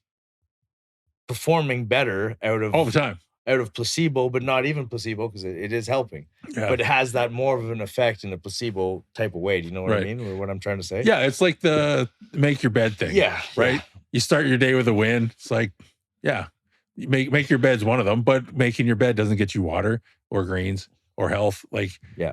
performing better all the time. Out of placebo, but not even placebo, because it is helping. Yeah. But it has that more of an effect in a placebo type of way. Do you know what I mean? Or what I'm trying to say? Yeah, it's like the make your bed thing. Yeah. Right? Yeah. You start your day with a win. It's like, you make your bed's one of them, but making your bed doesn't get you water or greens or health. Like,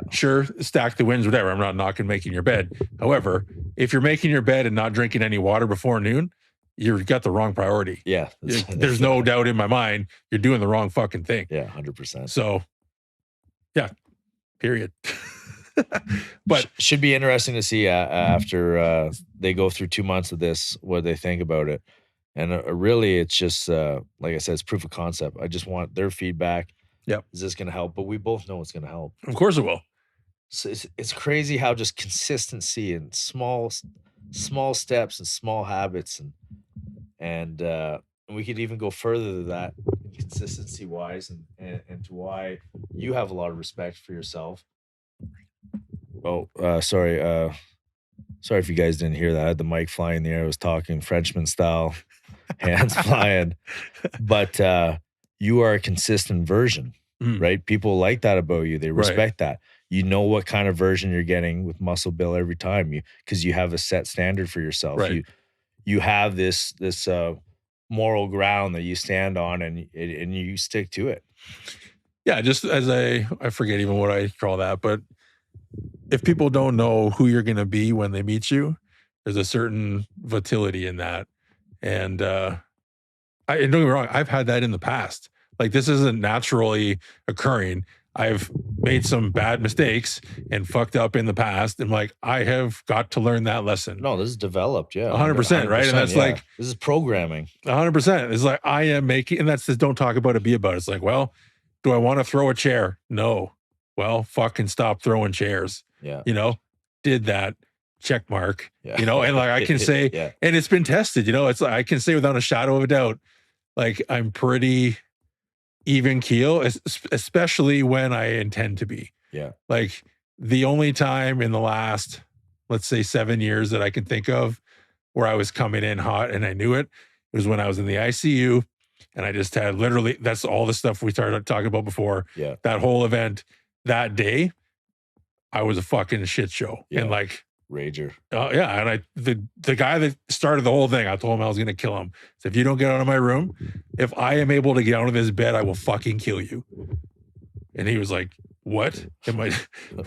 sure, stack the wins, whatever. I'm not knocking making your bed. However, if you're making your bed and not drinking any water before noon, you've got the wrong priority. Yeah. There's no doubt in my mind you're doing the wrong fucking thing. Yeah, 100%. So, period. But should be interesting to see after they go through 2 months of this, what they think about it. And really, it's just, like I said, it's proof of concept. I just want their feedback. Yep. Is this going to help? But we both know it's going to help. Of course it will. So it's crazy how just consistency and small steps and small habits and we could even go further than that, consistency wise, and to why you have a lot of respect for yourself. Oh, sorry if you guys didn't hear that. I had the mic flying in the air. I was talking Frenchman style, hands flying. But you are a consistent version, right? People like that about you. They respect that. You know what kind of version you're getting with Muscle Bill every time, because you have a set standard for yourself. Right. You have this moral ground that you stand on, and you stick to it. Yeah, just as I forget even what I call that, but if people don't know who you're going to be when they meet you, there's a certain volatility in that. And don't get me wrong, I've had that in the past. Like, this isn't naturally occurring. I've made some bad mistakes and fucked up in the past. And like, I have got to learn that lesson. No, this is developed. Yeah. 100%. Right. And that's like, this is programming. 100%. It's like, I am making, and that's just don't talk about it, be about it. It's like, well, Do I want to throw a chair? No. Well, fucking stop throwing chairs. Yeah. You know, did that, check mark. Yeah. You know, and like I can say, Yeah. and it's been tested, you know, it's like I can say without a shadow of a doubt, like I'm pretty even keel, especially when I intend to be. Yeah. Like the only time in the last, let's say 7 years that I can think of where I was coming in hot and I knew it, was when I was in the ICU and I just had literally, that's all the stuff we started talking about before. Yeah. That whole event that day, I was a fucking shit show. Yeah. And like, rager. Yeah. And the guy that started the whole thing, I told him I was going to kill him. So if you don't get out of my room, if I am able to get out of this bed, I will fucking kill you. And he was like, what? And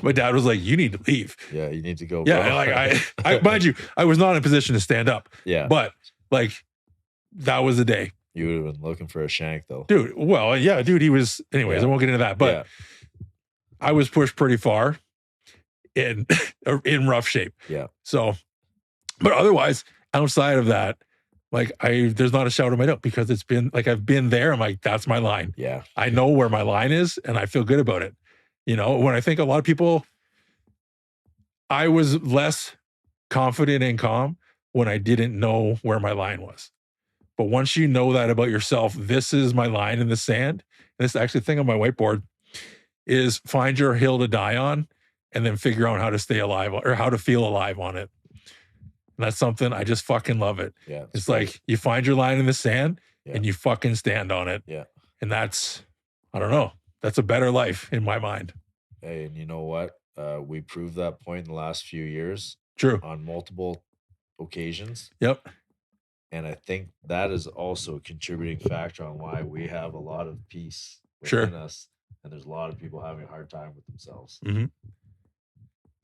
my dad was like, you need to leave. Yeah, you need to go. Yeah, like I mind you, I was not in a position to stand up. Yeah. But like that was the day. You would have been looking for a shank though. Dude, well, yeah, dude, he was anyways, I won't get into that. But I was pushed pretty far in rough shape. Yeah. So, but otherwise, outside of that, like there's not a shout in my note because it's been like I've been there. I'm like, that's my line. Yeah. I know where my line is and I feel good about it. You know, when I think a lot of people, I was less confident and calm when I didn't know where my line was. But once you know that about yourself, this is my line in the sand. And this actually thing on my whiteboard is find your hill to die on and then figure out how to stay alive or how to feel alive on it. And that's something I just fucking love it. Yeah. It's like you find your line in the sand and you fucking stand on it. Yeah. And that's, I don't know, that's a better life in my mind. Hey, and you know what? We proved that point in the last few years. True. On multiple occasions. Yep. And I think that is also a contributing factor on why we have a lot of peace within us. And there's a lot of people having a hard time with themselves. Mm-hmm.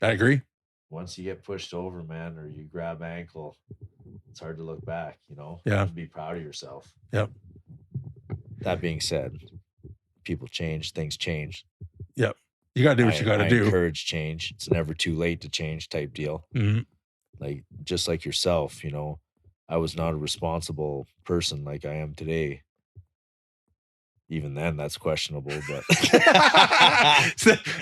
I agree. Once you get pushed over, man, or you grab ankle, it's hard to look back, you know? Yeah. And be proud of yourself. Yep. That being said, people change, things change. Yep. You got to do what you got to do. Encourage change. It's never too late to change type deal. Mm-hmm. Like, just like yourself, you know, I was not a responsible person like I am today. Even then, that's questionable, but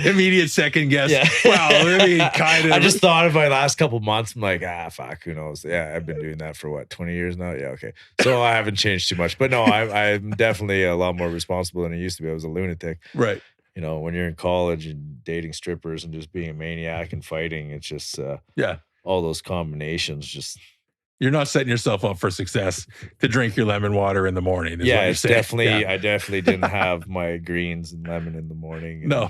immediate second guess. Yeah. Well, I mean, kind of. I just thought of my last couple months. I'm like, fuck, who knows? Yeah, I've been doing that for what, 20 years now? Yeah, okay. So I haven't changed too much, but no, I'm definitely a lot more responsible than I used to be. I was a lunatic. Right. You know, when you're in college and dating strippers and just being a maniac and fighting, it's just all those combinations just. You're not setting yourself up for success to drink your lemon water in the morning. Yeah, it's definitely. I definitely didn't have my greens and lemon in the morning. No,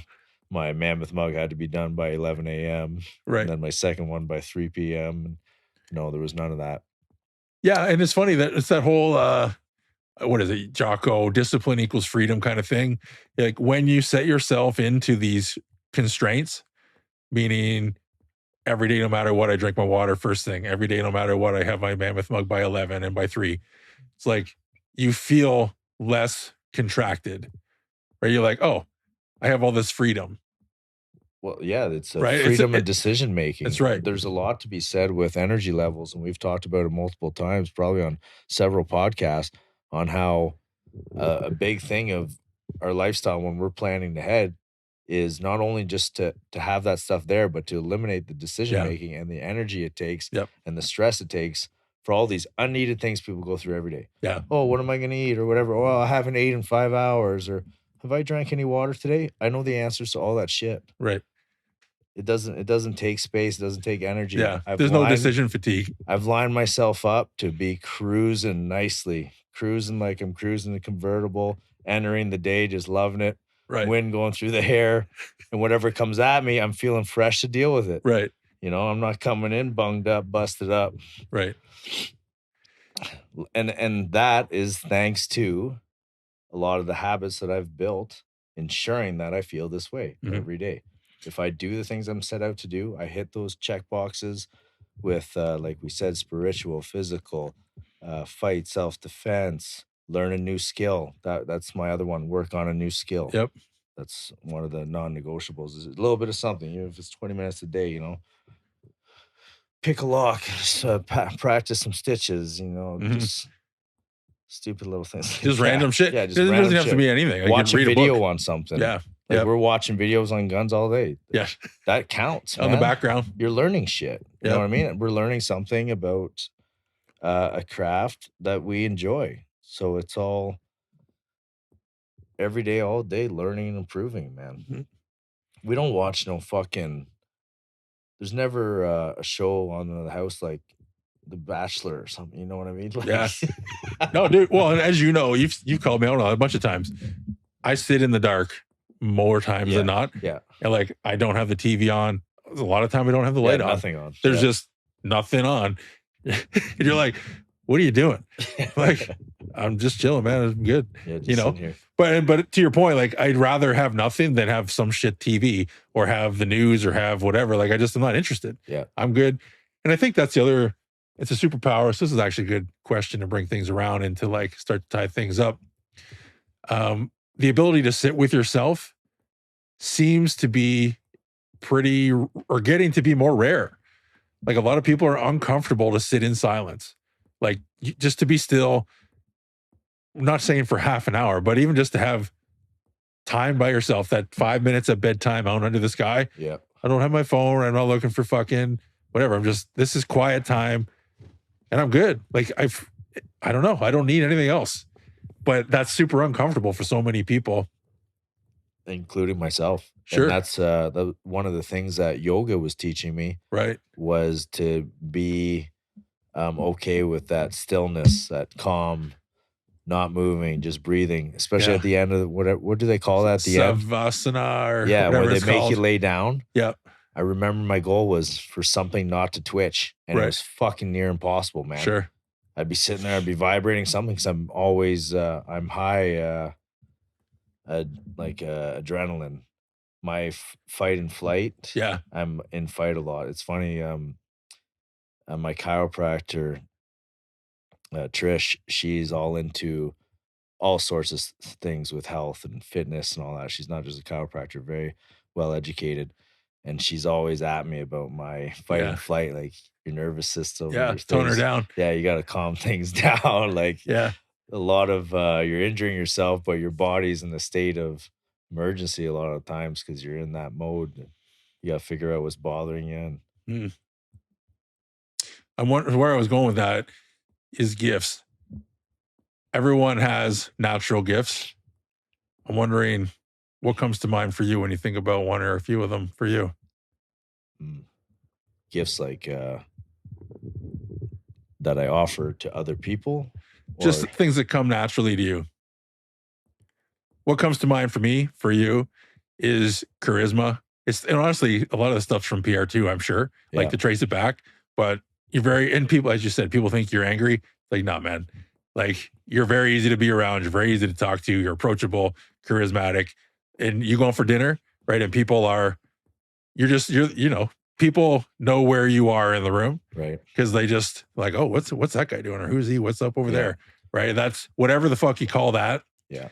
my mammoth mug had to be done by 11 a.m. Right, and then my second one by 3 p.m. And no, there was none of that. Yeah, and it's funny that it's that whole what is it, Jocko? Discipline equals freedom kind of thing. Like when you set yourself into these constraints, meaning. Every day, no matter what, I drink my water first thing. Every day, no matter what, I have my mammoth mug by 11 and by 3. It's like you feel less contracted, right? You're like, oh, I have all this freedom. Well, yeah, it's freedom and decision making. That's right. There's a lot to be said with energy levels, and we've talked about it multiple times, probably on several podcasts, on how a big thing of our lifestyle when we're planning ahead is not only just to have that stuff there, but to eliminate the decision making and the energy it takes and the stress it takes for all these unneeded things people go through every day. Yeah. Oh, what am I going to eat or whatever? Oh, I haven't ate in 5 hours, or have I drank any water today? I know the answers to all that shit. Right. It doesn't take space. It doesn't take energy. Yeah. There's no decision fatigue. I've lined myself up to be cruising nicely, cruising like I'm cruising a convertible, entering the day, just loving it. Right. Wind going through the hair, and whatever comes at me, I'm feeling fresh to deal with it. Right. You know, I'm not coming in bunged up, busted up. Right. And that is thanks to a lot of the habits that I've built, ensuring that I feel this way every day. If I do the things I'm set out to do, I hit those check boxes with, like we said, spiritual, physical, fight, self-defense, learn a new skill. That's my other one. Work on a new skill. Yep. That's one of the non-negotiables. Is a little bit of something, even if it's 20 minutes a day, you know. Pick a lock, just, practice some stitches, you know, just Stupid little things. Like Just that. random shit. Yeah, just it random doesn't have shit. to be anything. Watch a read video book. on something. Yeah. Like we're watching videos on guns all day. Yeah. That counts, On man. the background. You're learning shit. You know what I mean? We're learning something about a craft that we enjoy. So it's all every day, all day, learning and improving, man. Mm-hmm. We don't watch no fucking. There's never a show on the house like The Bachelor or something. You know what I mean? Like, yeah. No, dude. Well, and as you know, you've called me out a bunch of times. I sit in the dark more times than not. Yeah. And like I don't have the TV on. A lot of time I don't have the light on. Nothing on. There's just nothing on. And you're like, what are you doing? Like, I'm just chilling, man. I'm good. Yeah, just you know. here. But to your point, like I'd rather have nothing than have some shit TV or have the news or have whatever. Like I'm not interested. Yeah. I'm good. And I think that's the other, it's a superpower. So this is actually a good question to bring things around and to like start to tie things up. The ability to sit with yourself seems to be pretty or getting to be more rare. Like a lot of people are uncomfortable to sit in silence, like just to be still. I'm not saying for half an hour, but even just to have time by yourself, that 5 minutes at bedtime out under the sky. Yeah. I don't have my phone. I'm not looking for fucking whatever. This is quiet time and I'm good. Like I don't know. I don't need anything else, but that's super uncomfortable for so many people. Including myself. Sure. And that's one of the things that yoga was teaching me. Right. Was to be okay with that stillness, that calm, not moving, just breathing, especially at the end of what do they call that at the end? Savasana or where they it's make called. you lay down. Yeah. I remember my goal was for something not to twitch, and it was fucking near impossible, man. Sure. I'd be sitting there, I'd be vibrating something because I'm always I'm high adrenaline. My fight and flight. Yeah. I'm in fight a lot. It's funny. My chiropractor, Trish, she's all into all sorts of things with health and fitness and all that. She's not just a chiropractor, very well educated. And she's always at me about my fight and flight, like your nervous system. Yeah, your tone her down. Yeah, you got to calm things down. Like, yeah, a lot of you're injuring yourself, but your body's in the state of emergency a lot of times because you're in that mode. You got to figure out what's bothering you. And I'm wondering where I was going with that is gifts. Everyone has natural gifts. I'm wondering what comes to mind for you when you think about one or a few of them for you. Gifts like that I offer to other people? Just things that come naturally to you. What comes to mind for me, for you, is charisma. And honestly, a lot of the stuff's from PR2, I'm sure, like to trace it back. But you're and people, as you said, people think you're angry. Like, nah, man. Like, you're very easy to be around. You're very easy to talk to. You're approachable, charismatic. And you go for dinner, right? And people people know where you are in the room. Right. Because they just like, oh, what's that guy doing? Or who's he? What's up over there? Right. That's whatever the fuck you call that. Yeah.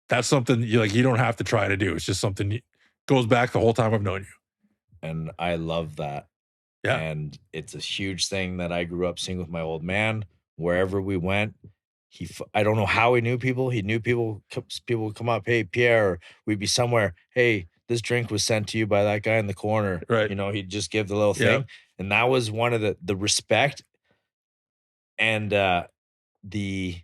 That's something you don't have to try to do. It's just something goes back the whole time I've known you. And I love that. Yeah. And it's a huge thing that I grew up seeing with my old man. Wherever we went, I don't know how he knew people. He knew people would come up, hey, Pierre, or we'd be somewhere, hey, this drink was sent to you by that guy in the corner. Right. He'd just give the little thing. And that was one of the respect and I didn't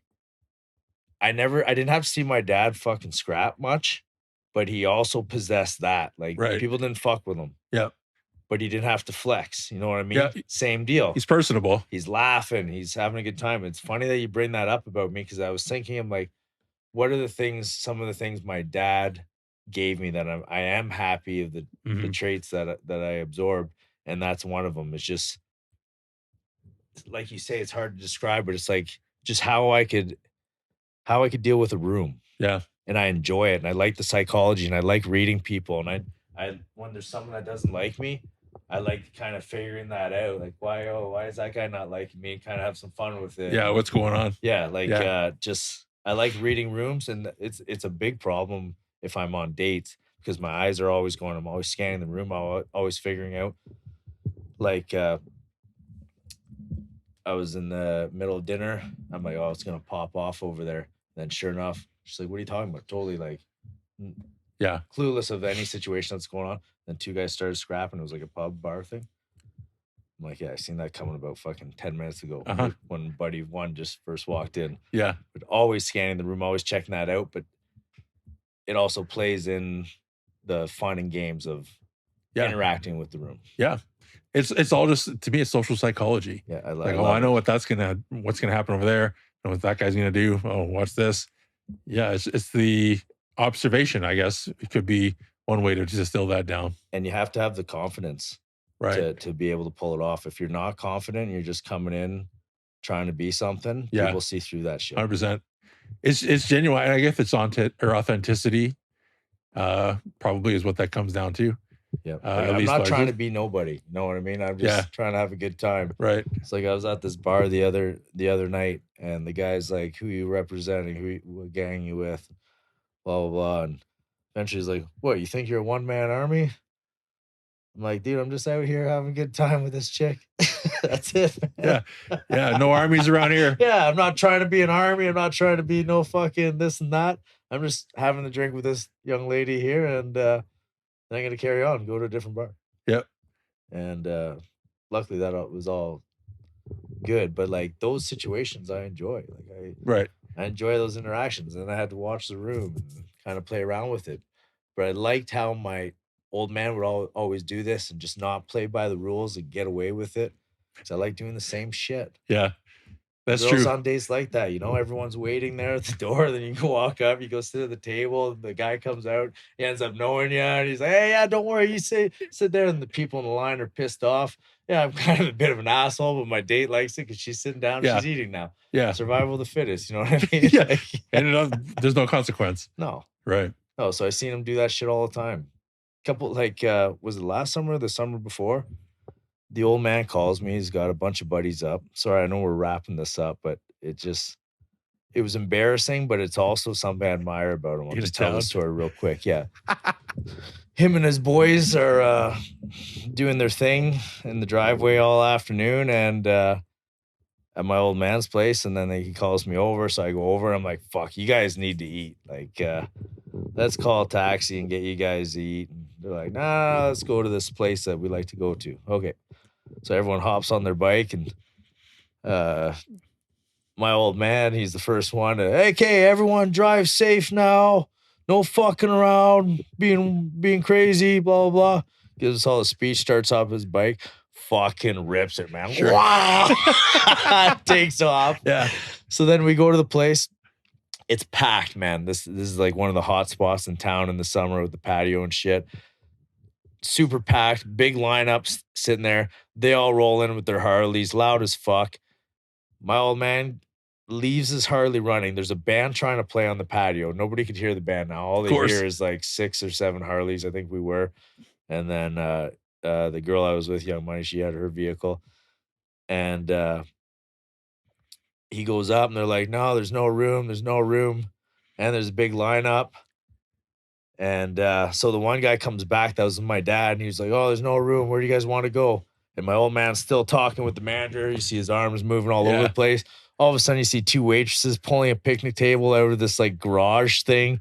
have to see my dad fucking scrap much, but he also possessed that. Like, people didn't fuck with him. Yeah. But he didn't have to flex. You know what I mean? Yeah. Same deal. He's personable. He's laughing. He's having a good time. It's funny that you bring that up about me because I was thinking, I'm like, what are some of the things my dad gave me that I am happy of the traits that I absorbed, and that's one of them. It's just like you say, it's hard to describe, but it's like just how I could deal with a room. Yeah. And I enjoy it, and I like the psychology, and I like reading people, and I when there's someone that doesn't like me, I like kind of figuring that out. Like, why is that guy not liking me? And kind of have some fun with it. Yeah, what's going on? Yeah, just I like reading rooms, and it's a big problem if I'm on dates because my eyes are always going. I'm always scanning the room. I'm always figuring out like I was in the middle of dinner. I'm like, oh, it's gonna pop off over there. And then sure enough, she's like, what are you talking about? Totally like Yeah. clueless of any situation that's going on. Then two guys started scrapping. It was like a pub bar thing. I'm like, yeah, I seen that coming about fucking 10 minutes ago when buddy one just first walked in. Yeah. But always scanning the room, always checking that out. But it also plays in the fun and games of interacting with the room. Yeah. It's all just, to me, it's social psychology. Yeah. I know what's gonna happen over there. I know what that guy's gonna do. Oh, what's this? Yeah, it's the observation, I guess. It could be one way to distill that down. And you have to have the confidence, right, to be able to pull it off. If you're not confident, you're just coming in trying to be something. Yeah. People see through that shit. 100%. It's genuine. I guess it's authenticity. Probably is what that comes down to. Yeah, I'm not trying to be nobody. You know what I mean? I'm just trying to have a good time. Right. It's like I was at this bar the other night, and the guy's like, "Who you representing? What gang you with?" Blah blah blah. And eventually he's like, "What? You think you're a one-man army?" I'm like, "Dude, I'm just out here having a good time with this chick. That's it." Man. Yeah. No armies around here. Yeah, I'm not trying to be an army. I'm not trying to be no fucking this and that. I'm just having a drink with this young lady here, and then I'm gonna carry on and go to a different bar. Yep. And luckily that was all good. But like those situations I enjoy. Like I enjoy those interactions. And I had to watch the room and kind of play around with it. But I liked how my old man would always do this and just not play by the rules and get away with it. Because I like doing the same shit. Yeah. That's Girls true. On days like that, you know, everyone's waiting there at the door. Then you can walk up, you go sit at the table. The guy comes out, he ends up knowing you, and he's like, "Hey, yeah, don't worry, you sit there." And the people in the line are pissed off. Yeah, I'm kind of a bit of an asshole, but my date likes it because she's sitting down, she's eating now. Yeah, survival of the fittest. You know what I mean? Yeah, and there's no consequence. No, right? No, so I seen him do that shit all the time. Couple was it last summer or the summer before? The old man calls me. He's got a bunch of buddies up. Sorry, I know we're wrapping this up, but it was embarrassing, but it's also something I admire about him. I'll just tell the story real quick. Yeah. Him and his boys are doing their thing in the driveway all afternoon and at my old man's place. And then he calls me over. So I go over and I'm like, fuck, you guys need to eat. Like, let's call a taxi and get you guys to eat. And they're like, nah, let's go to this place that we like to go to. Okay. So everyone hops on their bike and my old man, he's the first one to, "Hey, okay, everyone drive safe now. No fucking around, being crazy, blah, blah, blah." Gives us all the speech, starts off his bike, fucking rips it, man. Sure. Wow. Takes off. Yeah. So then we go to the place. It's packed, man. This is like one of the hot spots in town in the summer with the patio and shit. Super packed, big lineups sitting there. They all roll in with their Harleys, loud as fuck. My old man leaves his Harley running. There's a band trying to play on the patio. Nobody could hear the band now. All they hear is like 6 or 7 Harleys, I think we were. And then the girl I was with, Young Money, she had her vehicle. And he goes up and they're like, "No, there's no room. There's no room." And there's a big lineup. And so the one guy comes back, that was my dad, and he was like, "Oh, there's no room. Where do you guys want to go?" And my old man's still talking with the manager. You see his arms moving all over the place. All of a sudden, you see 2 waitresses pulling a picnic table out of this like garage thing,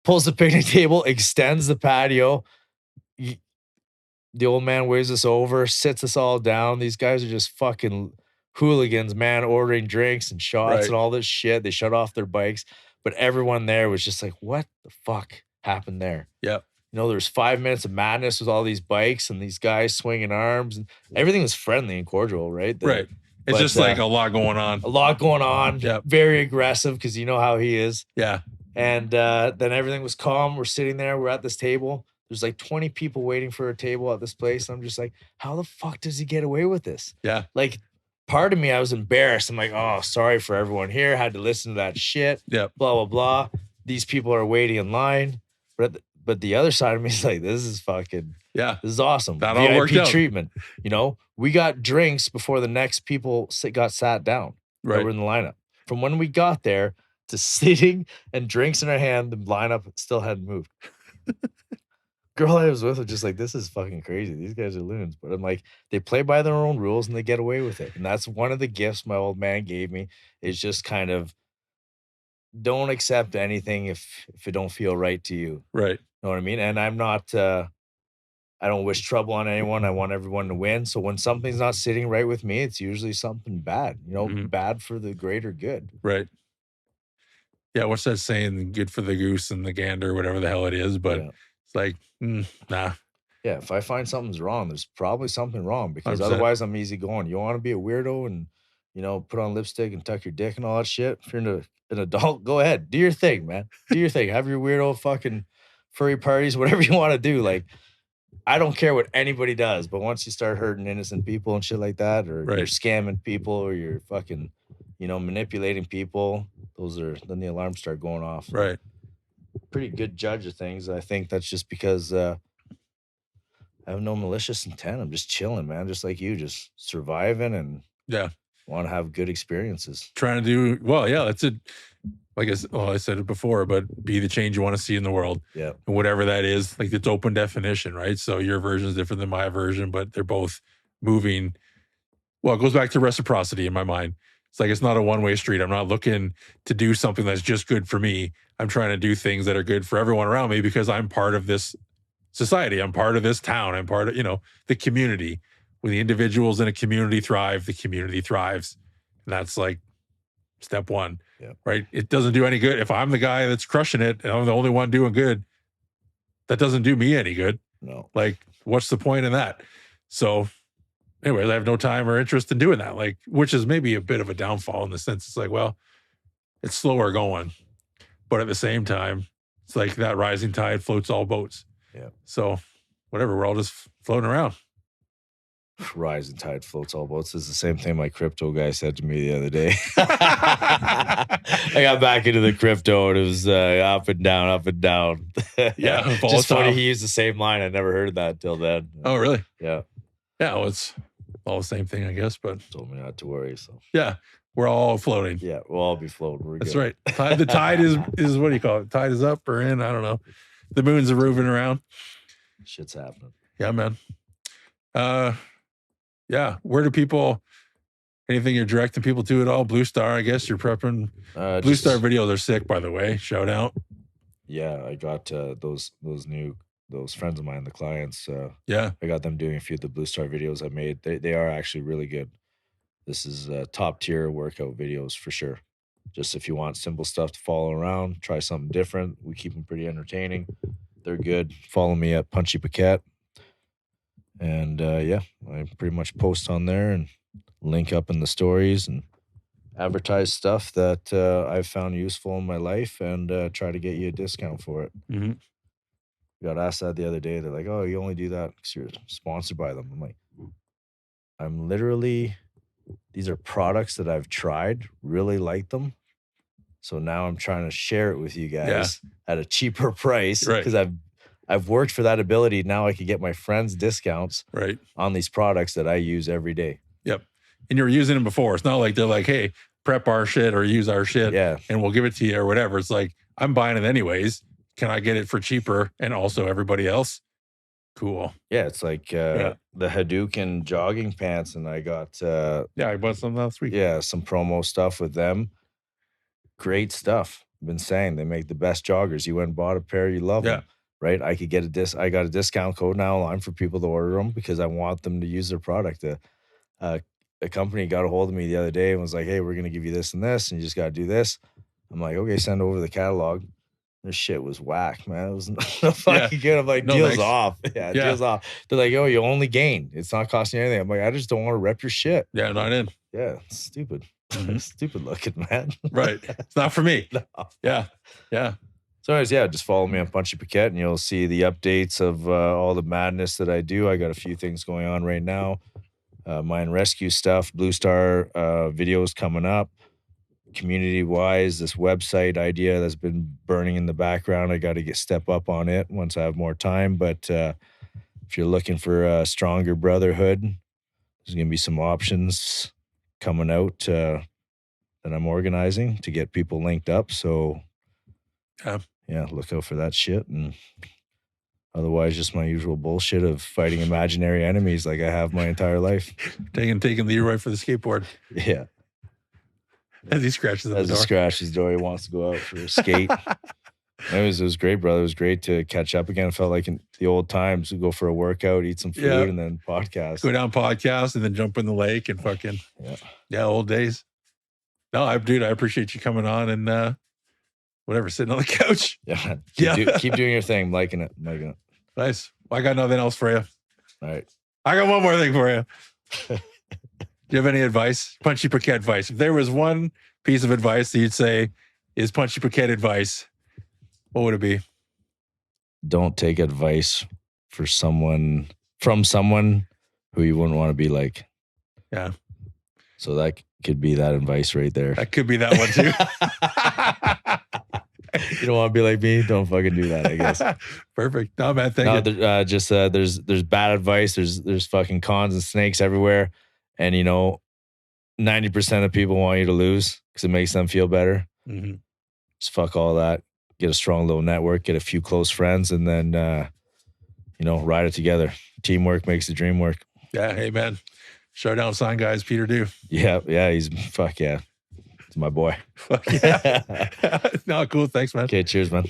pulls the picnic table, extends the patio. The old man waves us over, sits us all down. These guys are just fucking hooligans, man, ordering drinks and shots and all this shit. They shut off their bikes. But everyone there was just like, what the fuck happened there? Yeah. You know, there's 5 minutes of madness with all these bikes and these guys swinging arms, and everything was friendly and cordial, right? Right. It's just like a lot going on. A lot going on. Yeah. Very aggressive because you know how he is. Yeah. And then everything was calm. We're sitting there. We're at this table. There's like 20 people waiting for a table at this place. And I'm just like, how the fuck does he get away with this? Yeah. Like, part of me, I was embarrassed. I'm like, oh, sorry for everyone here. Had to listen to that shit. Yeah. Blah, blah, blah. These people are waiting in line. But the other side of me is like, this is fucking, this is awesome. That all worked out. Treatment. You know, we got drinks before the next people got sat down. Right. That were in the lineup. From when we got there to sitting and drinks in our hand, the lineup still hadn't moved. girl I was with was just like, "This is fucking crazy. These guys are loons." But I'm like, they play by their own rules and they get away with it. And that's one of the gifts my old man gave me is just kind of don't accept anything if it don't feel right to you. Right. Know what I mean? And I'm not I don't wish trouble on anyone. I want everyone to win. So when something's not sitting right with me, it's usually something bad, Mhm. bad for the greater good. Right. Yeah, what's that saying? Good for the goose and the gander, whatever the hell it is. But Yeah. it's like, nah, Yeah, if I find something's wrong, there's probably something wrong because 100%. otherwise I'm easy going. You want to be a weirdo and put on lipstick and tuck your dick and all that shit. If you're an adult, go ahead, do your thing, man. Do your thing. Have your weirdo fucking furry parties, whatever you want to do. Like I don't care what anybody does, but once you start hurting innocent people and shit like that, or you're Right. scamming people, or you're fucking, manipulating people, then the alarms start going off. Right. Pretty good judge of things. I think that's just because I have no malicious intent. I'm just chilling, man. Just like you, just surviving and Yeah. want to have good experiences. Trying to do well. Yeah. That's it. Like I said it before, but be the change you want to see in the world. Yeah. And whatever that is, like it's open definition, right? So your version is different than my version, but they're both moving. Well, it goes back to reciprocity in my mind. It's like it's not a one-way street. I'm not looking to do something that's just good for me. I'm trying to do things that are good for everyone around me because I'm part of this society. I'm part of this town. I'm part of, the community. When the individuals in a community thrive, the community thrives. And that's like step one, Yeah. right? It doesn't do any good. If I'm the guy that's crushing it and I'm the only one doing good, that doesn't do me any good. No. Like, what's the point in that? So anyways, I have no time or interest in doing that, like, which is maybe a bit of a downfall in the sense it's like, well, it's slower going, but at the same time, it's like that rising tide floats all boats. Yeah. So whatever, we're all just floating around. Rising tide floats all boats is the same thing my crypto guy said to me the other day. I got back into the crypto and it was up and down, up and down. Yeah, Just volatile. funny he used the same line. I never heard that till then. Oh, really? Yeah. Yeah, well, it's all the same thing, I guess, but Told me not to worry. So yeah, we're all floating. yeah, we'll all be floating. We're That's good. right. The tide is what do you call it? Tide is up or in? I don't know. The moons are moving around. Shit's happening. Yeah, man. Yeah. Where do people, anything you're directing people to at all? Blue Star, I guess you're prepping. Blue Star videos are sick, by the way. Shout out. Yeah, I got those friends of mine, the clients. Yeah. I got them doing a few of the Blue Star videos I made. They are actually really good. This is top tier workout videos for sure. Just if you want simple stuff to follow around, try something different. We keep them pretty entertaining. They're good. Follow me at Punchy Paquette. And yeah, I pretty much post on there and link up in the stories and advertise stuff that I've found useful in my life and try to get you a discount for it. Mm-hmm. Got asked that the other day. They're like, "Oh, you only do that because you're sponsored by them." I'm like, I'm literally, these are products that I've tried, really like them. So now I'm trying to share it with you guys at a cheaper price because I've worked for that ability. Now I can get my friends discounts on these products that I use every day. Yep. And you were using them before. It's not like they're like, hey, prep our shit or use our shit and we'll give it to you or whatever. It's like, I'm buying it anyways. Can I get it for cheaper? And also everybody else? Cool. Yeah, it's like the Hadouken jogging pants. And I got... I bought some last week. Yeah, some promo stuff with them. Great stuff. I've been saying they make the best joggers. You went and bought a pair, you love them. Right? I could get I got a discount code now online for people to order them because I want them to use their product. A company got a hold of me the other day and was like, "Hey, we're going to give you this and this, and you just got to do this." I'm like, "Okay, send over the catalog." This shit was whack, man. It was not fucking good. I'm like, deals off. Yeah, deals off. They're like, "Oh, you only gain. It's not costing you anything." I'm like, "I just don't want to rep your shit." Yeah, not in. Yeah, it's stupid. Stupid looking, man. Right. It's not for me. No. Yeah. Yeah. So anyways, just follow me on Punchy Paquette and you'll see the updates of all the madness that I do. I got a few things going on right now. Mine rescue stuff, Blue Star videos coming up. Community-wise, this website idea that's been burning in the background, I got to step up on it once I have more time. But if you're looking for a stronger brotherhood, there's going to be some options coming out that I'm organizing to get people linked up. So yeah, look out for that shit and Otherwise, just my usual bullshit of fighting imaginary enemies like I have my entire life. Taking Leroy for the skateboard. Yeah. As he scratches at the As he door. scratches the door, he wants to go out for a skate. It was great, brother. It was great to catch up again. It felt like in the old times, we go for a workout, eat some food, and then podcast. Go down podcast and then jump in the lake and fucking old days. No, I appreciate you coming on and whatever, sitting on the couch. Keep doing your thing. I'm liking it. Nice. Well, I got nothing else for you. All right. I got one more thing for you. Do you have any advice? Punchy Paquette advice. If there was one piece of advice that you'd say is Punchy Paquette advice, what would it be? Don't take advice from someone who you wouldn't want to be like. Yeah. So that could be that advice right there. That could be that one too. You don't want to be like me? Don't fucking do that, I guess. Perfect. No, man, thank you. There's bad advice. There's fucking cons and snakes everywhere. And 90% of people want you to lose because it makes them feel better. Mm-hmm. Just fuck all that. Get a strong little network, get a few close friends, and then ride it together. Teamwork makes the dream work. Yeah, hey man. Showdown sign guys, Peter Do. Yeah, he's fuck yeah. It's my boy. Fuck yeah. No, cool. Thanks, man. Okay, cheers, man.